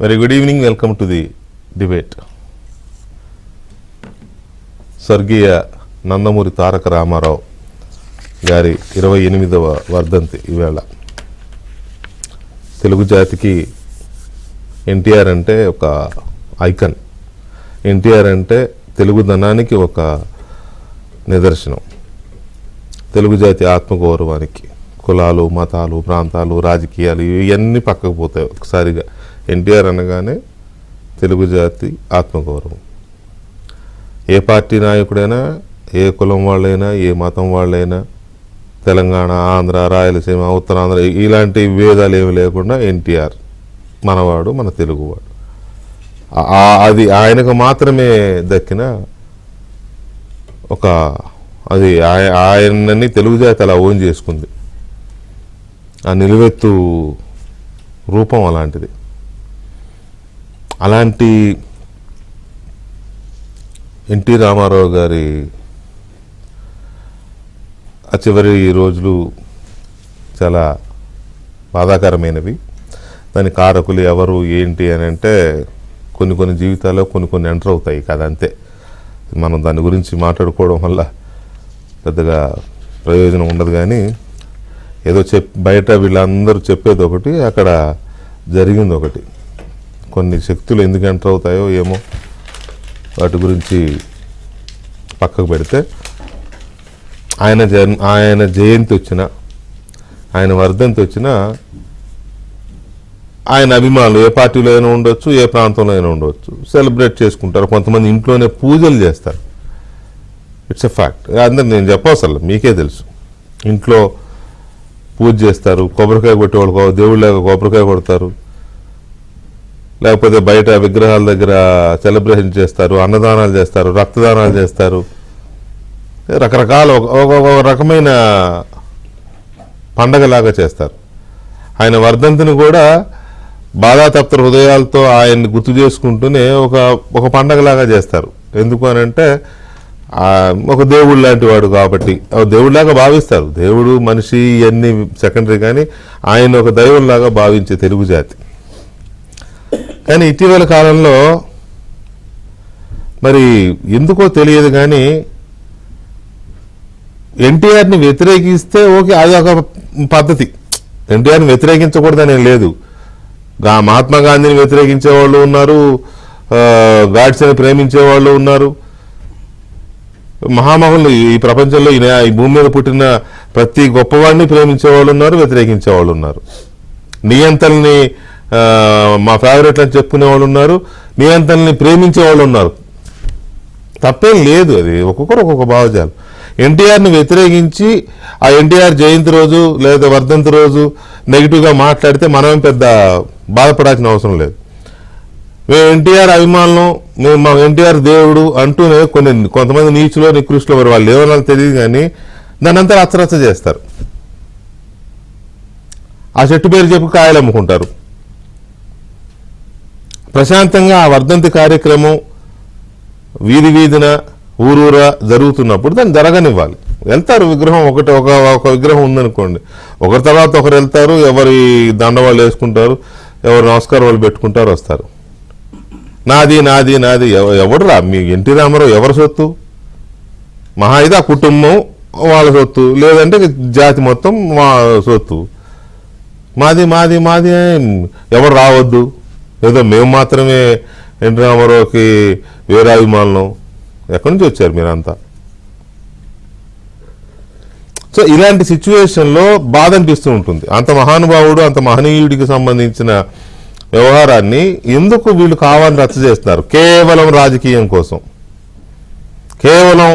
Very good evening. Welcome to the debate. స్వర్గీయ నందమూరి తారక రామారావు గారి 28వ వర్ధంతి ఈవేళ. తెలుగు జాతికి ఎన్టీఆర్ అంటే ఒక ఐకన్. ఎన్టీఆర్ అంటే తెలుగుదనానికి ఒక నిదర్శనం. తెలుగు జాతి ఆత్మగౌరవానికి కులాలు, మతాలు, ప్రాంతాలు, రాజకీయాలు ఇవన్నీ పక్కకు పోతాయి ఒకసారిగా. ఎన్టీఆర్ అనగానే తెలుగు జాతి ఆత్మగౌరవం. ఏ పార్టీ నాయకుడైనా, ఏ కులం వాళ్ళైనా, ఏ మతం వాళ్ళైనా, తెలంగాణ, ఆంధ్ర, రాయలసీమ, ఉత్తరాంధ్ర ఇలాంటి విభేదాలు ఏమి లేకుండా ఎన్టీఆర్ మనవాడు, మన తెలుగువాడు. అది ఆయనకు మాత్రమే దక్కిన ఒక అది ఆయనని తెలుగు జాతి అలా ఓన్ చేసుకుంది. ఆ నిలువెత్తు రూపం అలాంటిది. అలాంటి ఎన్టీ రామారావు గారి ఆ చివరి రోజులు చాలా బాధాకరమైనవి. దాని కారకులు ఎవరు ఏంటి అని అంటే కొన్ని జీవితాల్లో కొన్ని ఎంటర్ అవుతాయి కదా, అంతే. మనం దాని గురించి మాట్లాడుకోవడం వల్ల పెద్దగా ప్రయోజనం ఉండదు. కానీ ఏదో బయట వీళ్ళందరూ చెప్పేది ఒకటి, అక్కడ జరిగింది ఒకటి. కొన్ని శక్తులు ఎందుకు ఎంటర్ అవుతాయో ఏమో, వాటి గురించి పక్కకు పెడితే ఆయన జయంతి వచ్చిన, ఆయన వర్ధంతి వచ్చిన, ఆయన అభిమానులు ఏ పార్టీలో అయినా ఉండొచ్చు, ఏ ప్రాంతంలో అయినా ఉండవచ్చు, సెలబ్రేట్ చేసుకుంటారు. కొంతమంది ఇంట్లోనే పూజలు చేస్తారు. It's a fact. అందరు నేను చెప్పవసరం, మీకే తెలుసు. ఇంట్లో పూజ చేస్తారు, కొబ్బరికాయ కొట్టేవాళ్ళు దేవుళ్ళగా కొబ్బరికాయ కొడతారు, లేకపోతే బయట విగ్రహాల దగ్గర సెలబ్రేషన్ చేస్తారు, అన్నదానాలు చేస్తారు, రక్తదానాలు చేస్తారు. రకరకాల ఒక రకమైన పండగలాగా చేస్తారు. ఆయన వర్ధంతిని కూడా బాధాతప్త హృదయాలతో ఆయన్ని గుర్తు చేసుకుంటూనే ఒక పండగలాగా చేస్తారు. ఎందుకు అని అంటే ఒక దేవుడు లాంటి వాడు కాబట్టి దేవుడిలాగా భావిస్తారు. దేవుడు, మనిషి ఇవన్నీ సెకండరీ, కానీ ఆయన ఒక దైవంలాగా భావించే తెలుగు జాతి. కానీ ఇటీవల కాలంలో మరి ఎందుకో తెలియదు కానీ ఎన్టీఆర్ని వ్యతిరేకిస్తే ఓకే, అది ఒక పద్ధతి. ఎన్టీఆర్ని వ్యతిరేకించకూడదనే లేదు. మహాత్మా గాంధీని వ్యతిరేకించే వాళ్ళు ఉన్నారు, గాడ్సేని ప్రేమించే వాళ్ళు ఉన్నారు. మహామహులు ఈ ప్రపంచంలో ఈ భూమి మీద పుట్టిన ప్రతి గొప్పవాడిని ప్రేమించే వాళ్ళు ఉన్నారు, వ్యతిరేకించే వాళ్ళు ఉన్నారు. నియంతల్ని మా ఫేవరెట్ అని చెప్పుకునే వాళ్ళు ఉన్నారు, నియంతల్ని ప్రేమించే వాళ్ళు ఉన్నారు. తప్పేం లేదు. అది ఒక్కొక్కరు ఒక్కొక్క భావజాలం. ఎన్టీఆర్ని వ్యతిరేకించి ఆ ఎన్టీఆర్ జయంతి రోజు లేదా వర్ధంతి రోజు నెగిటివ్గా మాట్లాడితే మనమేం పెద్ద బాధపడాల్సిన అవసరం లేదు. మేము ఎన్టీఆర్ అభిమానులు, మేము మా ఎన్టీఆర్ దేవుడు అంటూనే కొంతమంది నీచులో నికృష్టిలో మరి వాళ్ళు ఏమన్నా తెలియదు కానీ దాన్ని అంతా రచ్చరచ్చ చేస్తారు. ఆ చెట్టు పేరు చెప్పి కాయలు అమ్ముకుంటారు. ప్రశాంతంగా ఆ వర్ధంతి కార్యక్రమం వీధి వీధిన ఊరూరా జరుగుతున్నప్పుడు దాన్ని జరగనివ్వాలి. వెళ్తారు, విగ్రహం ఒక విగ్రహం ఉందనుకోండి, ఒకరి తర్వాత ఒకరు వెళ్తారు, ఎవరి దండ వాళ్ళు వేసుకుంటారు, ఎవరు నమస్కారం వాళ్ళు పెట్టుకుంటారు, వస్తారు. నాది నాది నాది ఎవడురా? మీ ఎన్టీ రామారావు ఎవరి సొత్తు? మహా ఇది ఆ కుటుంబం వాళ్ళ సొత్తు, లేదంటే జాతి మొత్తం మా సొత్తు. మాది మాది మాది ఎవరు రావద్దు, ఏదో మేము మాత్రమే ఎన్టీ రామారావుకి వేరే అభిమానులు. ఎక్కడి నుంచి వచ్చారు మీరంతా? సో ఇలాంటి సిచ్యువేషన్లో బాధ అనిపిస్తూ ఉంటుంది. అంత మహానుభావుడు, అంత మహనీయుడికి సంబంధించిన వ్యవహారాన్ని ఎందుకు వీళ్ళు కావాలని రచ్చ చేస్తున్నారు? కేవలం రాజకీయం కోసం, కేవలం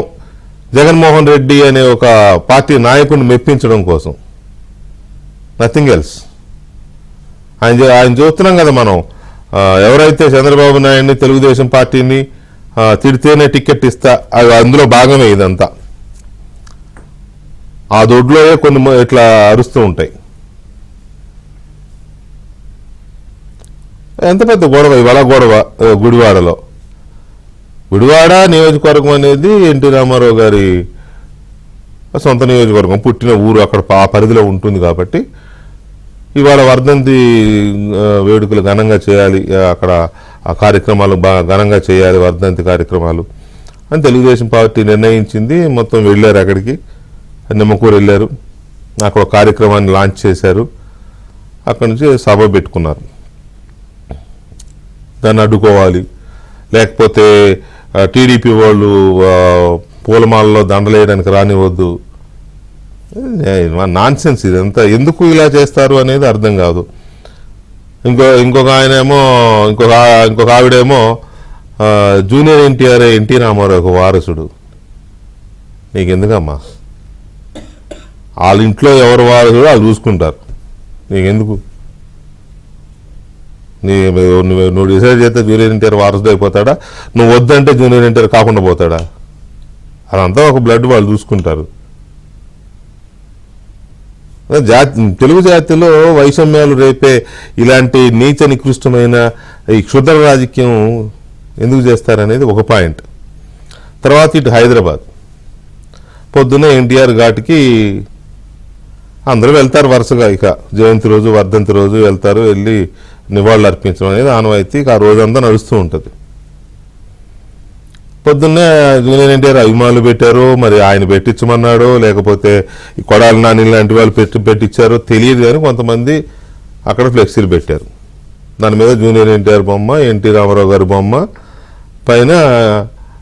జగన్మోహన్ రెడ్డి అనే ఒక పార్టీ నాయకుడిని మెప్పించడం కోసం, నథింగ్ ఎల్స్. ఆయన చూస్తున్నాం కదా మనం. ఎవరైతే చంద్రబాబు నాయుడిని, తెలుగుదేశం పార్టీని తిడితేనే టికెట్ ఇస్తా, అది అందులో భాగమే ఇదంతా. ఆ దొడ్లో కొన్ని ఇట్లా అరుస్తూ ఉంటాయి. ఎంత పెద్ద గొడవ ఇవాళ గొడవ గుడివాడ నియోజకవర్గం అనేది ఎన్టీ రామారావు గారి సొంత నియోజకవర్గం, పుట్టిన ఊరు అక్కడ ఆ పరిధిలో ఉంటుంది కాబట్టి ఇవాళ వర్ధంతి వేడుకలు ఘనంగా చేయాలి, అక్కడ ఆ కార్యక్రమాలు బాగా ఘనంగా చేయాలి వర్ధంతి కార్యక్రమాలు అని తెలుగుదేశం పార్టీ నిర్ణయించింది. మొత్తం వెళ్ళారు, అక్కడికి నిమ్మకూరు వెళ్ళారు, అక్కడ ఒక కార్యక్రమాన్ని లాంచ్ చేశారు, అక్కడి నుంచి సభ పెట్టుకున్నారు. దాన్ని అడ్డుకోవాలి, లేకపోతే టీడీపీ వాళ్ళు పూలమాలలో దండలేయడానికి రానివ్వద్దు. నాన్ సెన్స్ ఇదంతా. ఎందుకు ఇలా చేస్తారు అనేది అర్థం కాదు. ఇంకొక ఆయనేమో ఇంకొక ఆవిడేమో జూనియర్ ఎన్టీఆర్ ఎన్టీ రామారావు వారసుడు. నీకెందుకమ్మా? వాళ్ళ ఇంట్లో ఎవరు వారసుడు వాళ్ళు చూసుకుంటారు, నీకెందుకు? నువ్వు డిసైడ్ చేస్తే జూనియర్ ఎన్టీఆర్ వారసుడు అయిపోతాడా? నువ్వు వద్దంటే జూనియర్ ఎన్టీఆర్ కాకుండా పోతాడా? అదంతా ఒక బ్లడ్ వాళ్ళు చూసుకుంటారు. తెలుగు జాతిలో వైషమ్యాలు రేపే ఇలాంటి నీచ నికృష్టమైన ఈ క్షుద్ర రాజకీయం ఎందుకు చేస్తారనేది ఒక పాయింట్. తర్వాత ఇటు హైదరాబాద్ పొద్దున్నే ఎన్టీఆర్ ఘాట్కి అందరూ వెళ్తారు వరుసగా. ఇక జయంతి రోజు వర్ధంతి రోజు వెళ్తారు, వెళ్ళి నివాళులు అర్పించడం అనేది ఆనవాయితీ ఆ రోజంతా నడుస్తూ ఉంటుంది. పొద్దున్నే జూనియర్ ఎన్టీఆర్ అభిమానులు పెట్టారు, మరి ఆయన పెట్టించమన్నాడు, లేకపోతే ఈ కొడాలి నాని లాంటి వాళ్ళు పెట్టించారో తెలియదు, కానీ కొంతమంది అక్కడ ఫ్లెక్సీలు పెట్టారు. దాని మీద జూనియర్ ఎన్టీఆర్ బొమ్మ, ఎన్టీ రామారావు గారి బొమ్మ, పైన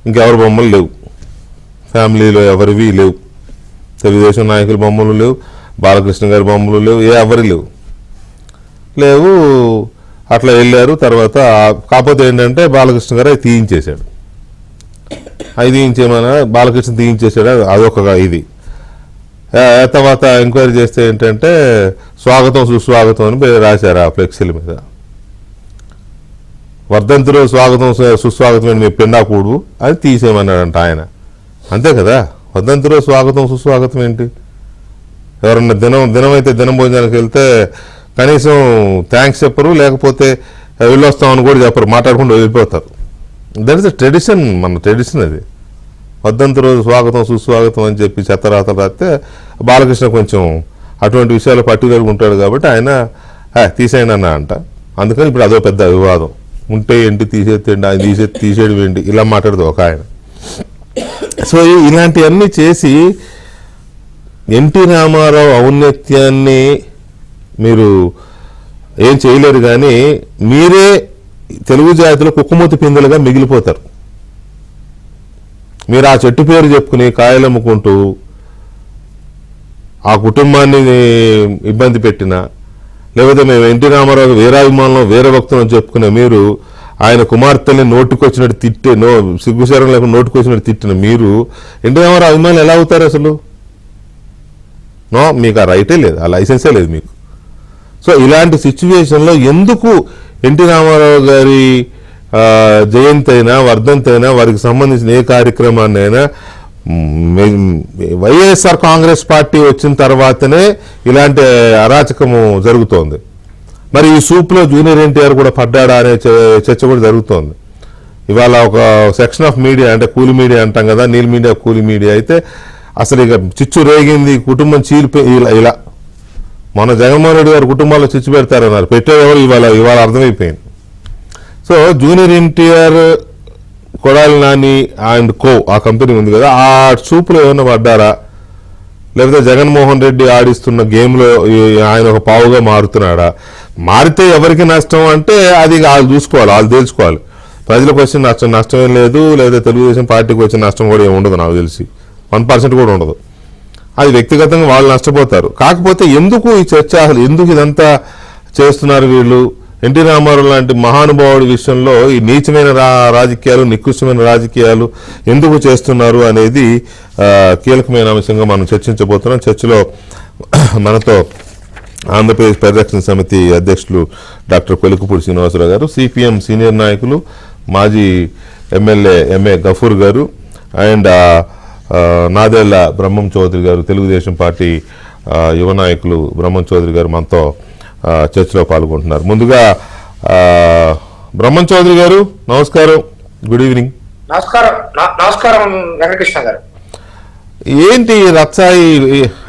ఇంకెవరి బొమ్మలు లేవు, ఫ్యామిలీలో ఎవరివి లేవు, తెలుగుదేశం నాయకుల బొమ్మలు లేవు, బాలకృష్ణ గారి బొమ్మలు లేవు, ఎవరి లేవు. అట్లా వెళ్ళారు. తర్వాత కాకపోతే ఏంటంటే బాలకృష్ణ గారు అవి తీయించేశాడు. అవి తీయించేమన్నా బాలకృష్ణ తీయించేశాడు, అదొక ఇది. తర్వాత ఎంక్వైరీ చేస్తే ఏంటంటే స్వాగతం సుస్వాగతం అని రాశారు ఆ ఫ్లెక్సీల మీద. వర్ధంతిలో స్వాగతం సుస్వాగతం అని మీరు పెండాకూడు అది తీసేయమన్నాడంట ఆయన. అంతే కదా, వర్ధంతిలో స్వాగతం సుస్వాగతం ఏంటి? ఎవరన్నా దినమైతే దినం భోజనానికి వెళ్తే కనీసం థ్యాంక్స్ చెప్పరు, లేకపోతే వెళ్ళొస్తామని కూడా చెప్పరు, మాట్లాడుకుంటూ వెళ్ళిపోతారు. దట్ ఇస్ ద ట్రెడిషన్, మన ట్రెడిషన్ అది. వర్ధంతి రోజు స్వాగతం సుస్వాగతం అని చెప్పి చెత్తరాతలు రాస్తే బాలకృష్ణ కొంచెం అటువంటి విషయాలు పర్టికులర్గా ఉంటాడు కాబట్టి ఆయన తీసేయండి అన్న అంట. అందుకని ఇప్పుడు అదో పెద్ద వివాదం. ఉంటే ఏంటి, తీసేయండి, ఆయన తీసేయడం ఏంటి, ఇలా మాట్లాడదు ఒక ఆయన. సో ఇలాంటివన్నీ చేసి ఎన్టీ రామారావు ఔన్నత్యాన్ని మీరు ఏం చేయలేరు, కానీ మీరే తెలుగు జాతిలో కుక్కమూతి పిందులుగా మిగిలిపోతారు. మీరు ఆ చెట్టు పేరు చెప్పుకుని కాయలు అమ్ముకుంటూ ఆ కుటుంబాన్ని ఇబ్బంది పెట్టినా, లేకపోతే మేము ఎన్టీ రామారావు వీరాభిమానులు వీరభక్తులను చెప్పుకునే మీరు ఆయన కుమార్తెని నోటుకొచ్చినట్టు సిగ్గుశరం లేకుండా నోటుకొచ్చినట్టు తిట్టిన మీరు ఎన్టీ రామారావు అభిమానులు ఎలా అవుతారు అసలు? నో, మీకు ఆ రైటే లేదు, ఆ లైసెన్సే లేదు మీకు. సో ఇలాంటి సిచ్యువేషన్లో ఎందుకు ఎన్టీ రామారావు గారి జయంతి అయినా వర్ధంతి అయినా వారికి సంబంధించిన ఏ కార్యక్రమాన్ని అయినా వైఎస్ఆర్ కాంగ్రెస్ పార్టీ వచ్చిన తర్వాతనే ఇలాంటి అరాచకము జరుగుతోంది. మరి ఈ సూప్లో జూనియర్ ఎన్టీఆర్ కూడా పడ్డాడా అనే చర్చ కూడా జరుగుతోంది. ఇవాళ ఒక సెక్షన్ ఆఫ్ మీడియా, అంటే కూలి మీడియా అంటాం కదా, నీల్ మీడియా కూలి మీడియా అయితే అసలు ఇక చిచ్చు రేగింది, కుటుంబం చీలిపోయి ఇలా మన జగన్మోహన్ రెడ్డి గారు కుటుంబాల్లో చిచ్చు పెడతారన్నారు, పెట్టేవారు ఇవాళ అర్థమైపోయింది. So junior NTR, Kodali Nani and co ఆ కంపెనీ ఉంది కదా, ఆ సూపులో ఏమైనా పడ్డారా, లేకపోతే జగన్మోహన్ రెడ్డి ఆడిస్తున్న గేమ్లో ఆయన ఒక పావుగా మారుతున్నాడా? మారితే ఎవరికి నష్టం అంటే అది వాళ్ళు చూసుకోవాలి, వాళ్ళు తెలుసుకోవాలి. ప్రజలకు వచ్చిన నష్టం ఏం లేదు, లేదా తెలుగుదేశం పార్టీకి వచ్చిన నష్టం కూడా ఏమి ఉండదు, నాకు తెలిసి 1% కూడా ఉండదు. అది వ్యక్తిగతంగా వాళ్ళు నష్టపోతారు. కాకపోతే ఎందుకు ఈ చర్చ, ఎందుకు ఇదంతా చేస్తున్నారు వీళ్ళు? ఎన్టీ రామారావు లాంటి మహానుభావుడి విషయంలో ఈ నీచమైన రాజకీయాలు, నికృష్టమైన రాజకీయాలు ఎందుకు చేస్తున్నారు అనేది కీలకమైన అంశంగా మనం చర్చించబోతున్నాం. చర్చలో మనతో ఆంధ్రప్రదేశ్ పరిరక్షణ సమితి అధ్యక్షులు డాక్టర్ కొలికపూడి శ్రీనివాసరావు గారు, సిపిఎం సీనియర్ నాయకులు మాజీ ఎమ్మెల్యే ఎంఏ గఫూర్ గారు, అండ్ నాదేళ్ల బ్రహ్మం చౌదరి గారు, తెలుగుదేశం పార్టీ యువ నాయకులు బ్రహ్మం చౌదరి గారు మనతో చర్చలో పాల్గొంటున్నారు. ముందుగా బ్రహ్మం చౌదరి గారు నమస్కారం, గుడ్ ఈవినింగ్. నమస్కారం వెంకటకృష్ణ గారు. ఏంటి రచ్చాయి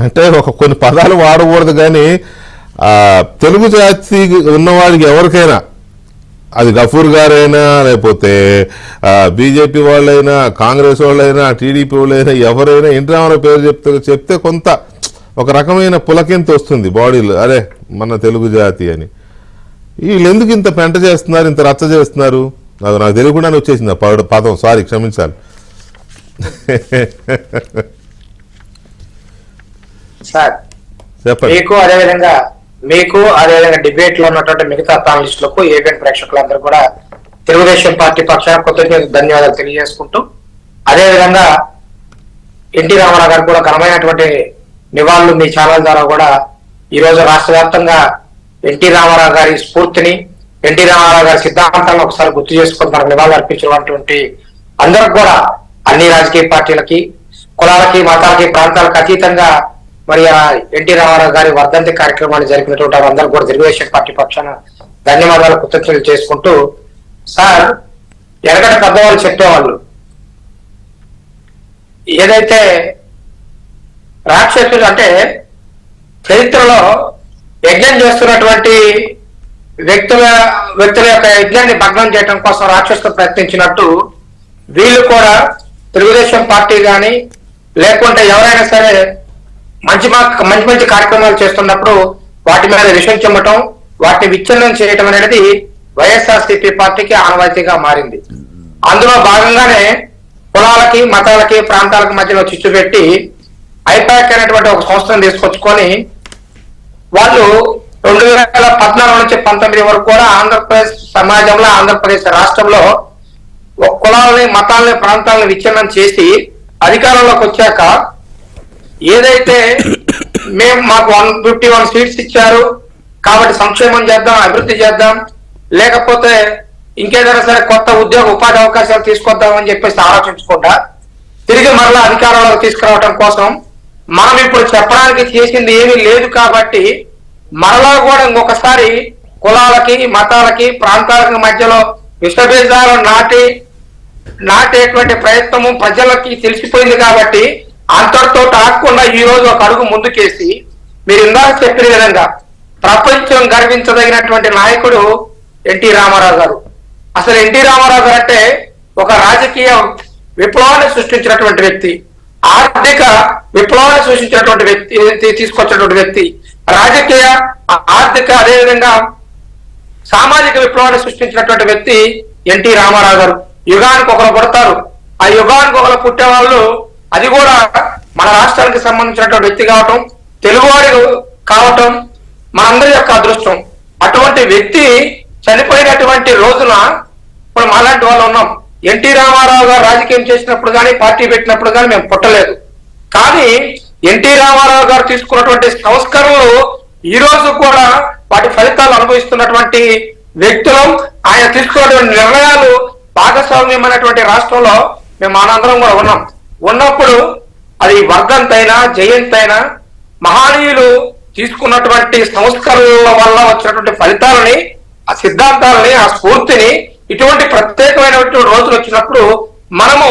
అంటే కొన్ని పదాలు వాడకూడదు, కానీ తెలుగు జాతి ఉన్నవాడికి ఎవరికైనా, అది గఫూర్ గారైనా లేకపోతే బీజేపీ వాళ్ళైనా, కాంగ్రెస్ వాళ్ళైనా, టీడీపీ వాళ్ళైనా, ఎవరైనా ఎన్టీ రామారావు పేరు చెప్తే కొంత ఒక రకమైన పులకింత వస్తుంది బాడీలో, అరే మన తెలుగు జాతి అని. వీళ్ళు ఎందుకు ఇంత పెంట చేస్తున్నారు, ఇంత రచ్చ చేస్తున్నారు? అది నాకు తెలియకుండానే వచ్చేసింది ఆ పదం, సారీ క్షమించాలి. సార్ చెప్పండి. మీకు అదేవిధంగా డిబేట్ లో ఉన్నటువంటి మిగతా ప్యానలిస్టులకు, ఏబిఎన్ ప్రేక్షకులందరూ కూడా తెలుగుదేశం పార్టీ పక్షాన కృతజ్ఞతలు, ధన్యవాదాలు తెలియజేసుకుంటూ, అదేవిధంగా ఎన్టీ రామారావు గారికి కూడా ఘనమైనటువంటి నివాళులు మీ ఛానల్ ద్వారా కూడా ఈ రోజు రాష్ట్ర వ్యాప్తంగా ఎన్టీ రామారావు గారి స్ఫూర్తిని, ఎన్టీ రామారావు గారి సిద్ధాంతాలను ఒకసారి గుర్తు చేసుకుంటున్నారు. నివాళులు అర్పించినటువంటి అందరికి కూడా, అన్ని రాజకీయ పార్టీలకి, కులాలకి, మతాలకి, ప్రాంతాలకు అతీతంగా మరి ఆ ఎన్టీ రామారావు గారి వర్ధంతి కార్యక్రమాన్ని జరిపినటువంటి అందరూ కూడా తెలుగుదేశం పార్టీ పక్షాన ధన్యవాదాలు, కృతజ్ఞతలు చేసుకుంటూ, సార్ ఎరగట పెద్దవాళ్ళు చెప్పేవాళ్ళు, ఏదైతే రాక్షసులు అంటే చరిత్రలో యజ్ఞం చేస్తున్నటువంటి వ్యక్తుల యొక్క యజ్ఞాన్ని భగ్నం చేయడం కోసం రాక్షసులు ప్రయత్నించినట్టు వీళ్ళు కూడా తెలుగుదేశం పార్టీ కానీ లేకుంటే ఎవరైనా సరే మంచి మంచి కార్యక్రమాలు చేస్తున్నప్పుడు వాటి మీద విషయం చెమ్మటం, వాటిని విచ్ఛిన్నం చేయటం అనేది వైఎస్ఆర్సీపీ పార్టీకి ఆనవాయితీగా మారింది. అందులో భాగంగానే కులాలకి, మతాలకి, ప్రాంతాలకు మధ్యలో చిచ్చు పెట్టి ఐపాక్ అనేటువంటి ఒక సంస్థను తీసుకొచ్చుకొని వాళ్ళు 2014 నుంచి 19 వరకు కూడా ఆంధ్రప్రదేశ్ సమాజంలో, ఆంధ్రప్రదేశ్ రాష్ట్రంలో కులాలని, మతాలని, ప్రాంతాలను విచ్ఛిన్నం చేసి అధికారంలోకి వచ్చాక ఏదైతే మాకు 151 సీట్స్ ఇచ్చారు కాబట్టి సంక్షేమం చేద్దాం, అభివృద్ధి చేద్దాం, లేకపోతే ఇంకేదైనా సరే కొత్త ఉపాధి అవకాశాలు తీసుకొద్దాం అని చెప్పేసి ఆలోచించకుండా తిరిగి మరలా అధికారంలోకి తీసుకురావడం కోసం మనం ఇప్పుడు చెప్పడానికి చేసింది ఏమీ లేదు కాబట్టి మరలా కూడా ఇంకొకసారి కులాలకి, మతాలకి, ప్రాంతాలకి మధ్యలో విషబీజాలు నాటేటువంటి ప్రయత్నము ప్రజలకి తెలిసిపోయింది కాబట్టి అంతటితో ఆగకుండా ఈ రోజు ఒక అడుగు ముందుకేసి మీరు ఇందాక చెప్పిన విధంగా ప్రపంచం గర్వించదగినటువంటి నాయకుడు ఎన్టీ రామారావు గారు. అసలు ఎన్టీ రామారావు గారు అంటే ఒక రాజకీయ విప్లవాన్ని సృష్టించినటువంటి వ్యక్తి, ఆర్థిక విప్లవాన్ని సృష్టించినటువంటి వ్యక్తి, తీసుకొచ్చినటువంటి వ్యక్తి, రాజకీయ, ఆర్థిక, అదేవిధంగా సామాజిక విప్లవాన్ని సృష్టించినటువంటి వ్యక్తి ఎన్టీ రామారావు గారు. యుగానికి ఒకరు పుడతారు, ఆ యుగానికి ఒకరు పుట్టే వాళ్ళు, అది కూడా మన రాష్ట్రానికి సంబంధించినటువంటి వ్యక్తి కావటం, తెలుగువాడి కావటం మనందరి యొక్క అదృష్టం. అటువంటి వ్యక్తి చనిపోయినటువంటి రోజున ఇప్పుడు మాలాంటి వాళ్ళు ఉన్నాం. ఎన్టీ రామారావు గారు రాజకీయం చేసినప్పుడు కానీ, పార్టీ పెట్టినప్పుడు కానీ మేము పుట్టలేదు. కానీ ఎన్టీ రామారావు గారు తీసుకున్నటువంటి సంస్కరణలు ఈ రోజు కూడా వాటి ఫలితాలు అనుభవిస్తున్నటువంటి వ్యక్తులు, ఆయన తీసుకున్నటువంటి నిర్ణయాలు భాగస్వామ్యమైనటువంటి రాష్ట్రంలో మేము ఆనందరం కూడా ఉన్నాం. ఉన్నప్పుడు అది వర్ధంతైనా, జయంతైనా మహనీయులు తీసుకున్నటువంటి సంస్కరణల వల్ల వచ్చినటువంటి ఫలితాలని, ఆ సిద్ధాంతాలని, ఆ స్ఫూర్తిని ఇటువంటి ప్రత్యేకమైనటువంటి రోజులు వచ్చినప్పుడు మనము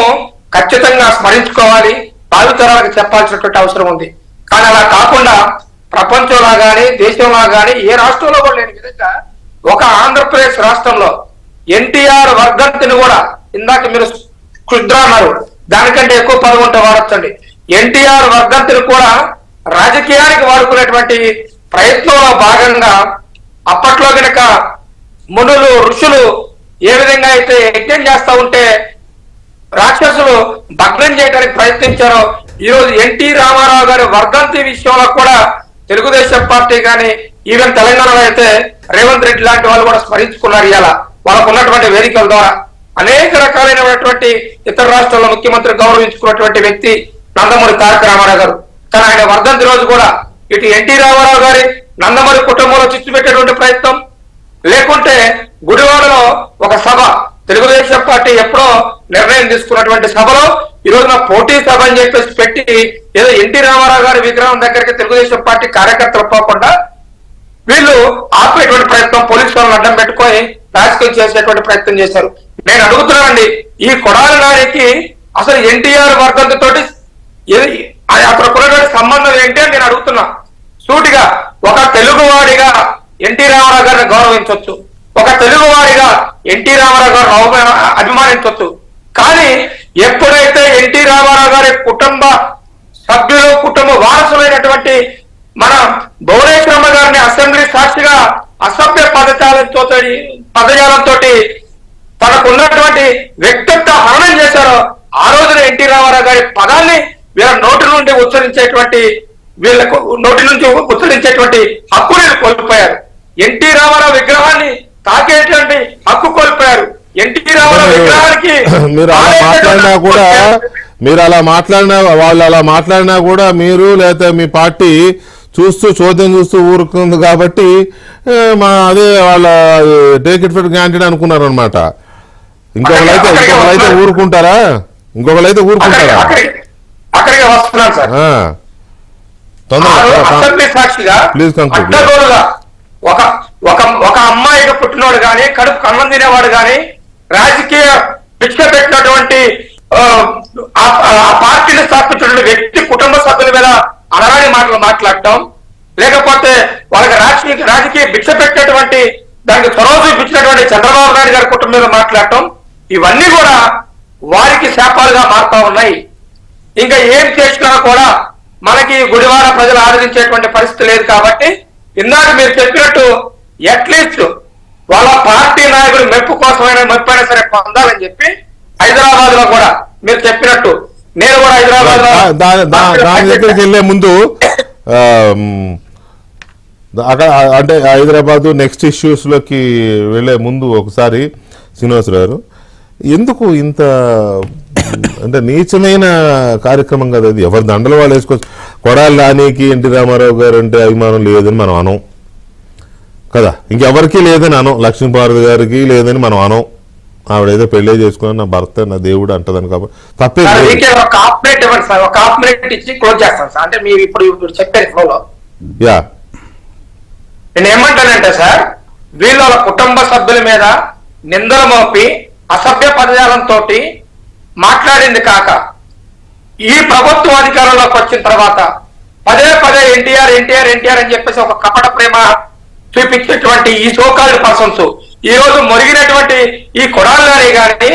ఖచ్చితంగా స్మరించుకోవాలి, భావితరాలకు చెప్పాల్సినటువంటి అవసరం ఉంది. కానీ అలా కాకుండా ప్రపంచంలో కానీ, దేశంలో కానీ, ఏ రాష్ట్రంలో కూడా లేని విధంగా ఒక ఆంధ్రప్రదేశ్ రాష్ట్రంలో ఎన్టీఆర్ వర్ధంతిని కూడా, ఇందాక మీరు క్షుద్ర అన్నారు, దానికంటే ఎక్కువ పదం ఉంటే వాడచ్చండి, ఎన్టీఆర్ వర్ధంతిని కూడా రాజకీయానికి వాడుకునేటువంటి ప్రయత్నంలో భాగంగా అప్పట్లో గనక మునులు, ఋషులు ఏ విధంగా అయితే యజ్ఞం చేస్తా ఉంటే రాక్షసులు భగ్నం చేయడానికి ప్రయత్నించారో, ఈరోజు ఎన్టీ రామారావు గారి వర్ధంతి విషయంలో కూడా తెలుగుదేశం పార్టీ కానీ, ఈవెన్ తెలంగాణలో అయితే రేవంత్ రెడ్డి లాంటి వాళ్ళు కూడా స్మరించుకున్నారు. ఇలా వాళ్ళకు ఉన్నటువంటి వేదికల ద్వారా అనేక రకాలైనటువంటి ఇతర రాష్ట్రాల్లో ముఖ్యమంత్రి గౌరవించుకున్నటువంటి వ్యక్తి నందమూరి తారక రామారావు గారు. కానీ ఆయన వర్ధంతి రోజు కూడా ఇటు ఎన్టీ రామారావు గారి నందమూరి కుటుంబంలో చిచ్చు పెట్టేటువంటి ప్రయత్నం, లేకుంటే గుడివాడలో ఒక సభ, తెలుగుదేశం పార్టీ ఎప్పుడో నిర్ణయం తీసుకున్నటువంటి సభలో ఈ రోజున పోటీ సభ అని చెప్పేసి పెట్టి ఏదో ఎన్టీ రామారావు గారి విగ్రహం దగ్గరికి తెలుగుదేశం పార్టీ కార్యకర్తలు పోకుండా వీళ్ళు ఆపేటువంటి ప్రయత్నం, పోలీసు వాళ్ళని అడ్డం పెట్టుకొని రాజకీయం చేసేటువంటి ప్రయత్నం చేశారు. నేను అడుగుతున్నానండి, ఈ కొడాలి నానికి అసలు ఎన్టీఆర్ వర్ధంతి తోటి అతను కొన్నటువంటి సంబంధం ఏంటి అని నేను అడుగుతున్నా సూటిగా. ఒక తెలుగువాడిగా ఎన్టీ రామారావు గారిని గౌరవించవచ్చు, ఒక తెలుగు వారిగా ఎన్టీ రామారావు గారిని అభిమానించవచ్చు. కానీ ఎప్పుడైతే ఎన్టీ రామారావు గారి కుటుంబ సభ్యులు, కుటుంబ వారసులైనటువంటి మన భువనేశ్వరమ్మ గారిని అసెంబ్లీ సాక్షిగా అసభ్య పదజాలంతో తనకున్నటువంటి వ్యక్తిత్వ హరణం చేశారో, ఆ రోజున ఎన్టీ రామారావు గారి పదాన్ని వీళ్ళ నోటి నుండి ఉచ్చరించేటువంటి హక్కుని కోల్పోయారు. ఎన్టీ రామారావు విగ్రహాన్ని తాకేటువంటి హక్కు కోల్పోయారు. ఎన్టీ రామారావు విగ్రహానికి మీరు అలా మాట్లాడినా వాళ్ళు అలా మాట్లాడినా కూడా మీరు లేకపోతే మీ పార్టీ చోద్యం చూస్తూ ఊరుకుంది కాబట్టి అదే వాళ్ళ టేక్ ఇట్ ఫర్ గ్రాంటెడ్ అనుకున్నారు అనమాట. ఇంకొకరైతే ఊరుకుంటారా? అక్కడికి వస్తున్నాను సార్. అసెంబ్లీ సాక్షిగా అడ్డగోలుగా ఒక అమ్మాయిగా పుట్టినవాడు గాని, కడుపు అన్నం తినేవాడు గాని, రాజకీయ భిక్ష పెట్టినటువంటి ఆ పార్టీని స్థాపించిన వ్యక్తి కుటుంబ సభ్యుల మీద అనరాని మాటలు మాట్లాడటం, లేకపోతే వాళ్ళకి రాజకీయ భిక్ష పెట్టినటువంటి దానికి చొరవ చూపించినటువంటి చంద్రబాబు నాయుడు గారి కుటుంబం మీద మాట్లాడటం, ఇవన్నీ కూడా వారికి శాపాలుగా మారుతా ఉన్నాయి. ఇంకా ఏం చేసినా కూడా మనకి గుడివాడ ప్రజలు ఆదరించేటువంటి పరిస్థితి లేదు. కాబట్టి ఇందాక మీరు చెప్పినట్టు అట్లీస్ట్ వాళ్ళ పార్టీ నాయకుడు మెప్పు మెప్పైనా సరే పొందాలని చెప్పి హైదరాబాద్ లో కూడా మీరు చెప్పినట్టు నేను కూడా హైదరాబాద్ దాని దగ్గరికి వెళ్లే ముందు అక్కడ అంటే హైదరాబాద్ నెక్స్ట్ ఇష్యూస్ లోకి వెళ్లే ముందు ఒకసారి శ్రీనివాసరావు గారు, ఎందుకు ఇంత అంటే నీచమైన కార్యక్రమం కదా అది? ఎవరి దండలు వాళ్ళు వేసుకోవచ్చు. కొడాలి నానికి ఎన్టీ రామారావు గారు అంటే అభిమానం లేదని మనం అనం కదా, ఇంకెవరికి లేదని అనం, లక్ష్మీపార్వతి గారికి లేదని మనం అనం. ఆవిడేదో పెళ్లి చేసుకుని నా భర్త నా దేవుడు అంటదని కాబట్టి తప్పే. అంటే మీరు ఇప్పుడు చెప్పారు ఫ్లోలో. యా, నేను ఏమంటానంటే సార్, వీళ్ళ కుటుంబ సభ్యుల మీద నిందలు మోపి అసభ్య పదజాలంతో మాట్లాడింది కాక, ఈ ప్రభుత్వం అధికారంలోకి వచ్చిన తర్వాత పదే ఎన్టీఆర్ అని చెప్పేసి ఒక కపట ప్రేమ చూపించేటువంటి ఈ సోకాల్డ్ పర్సన్స్ ఈ రోజు మొరిగినటువంటి ఈ కొడాలి గాని,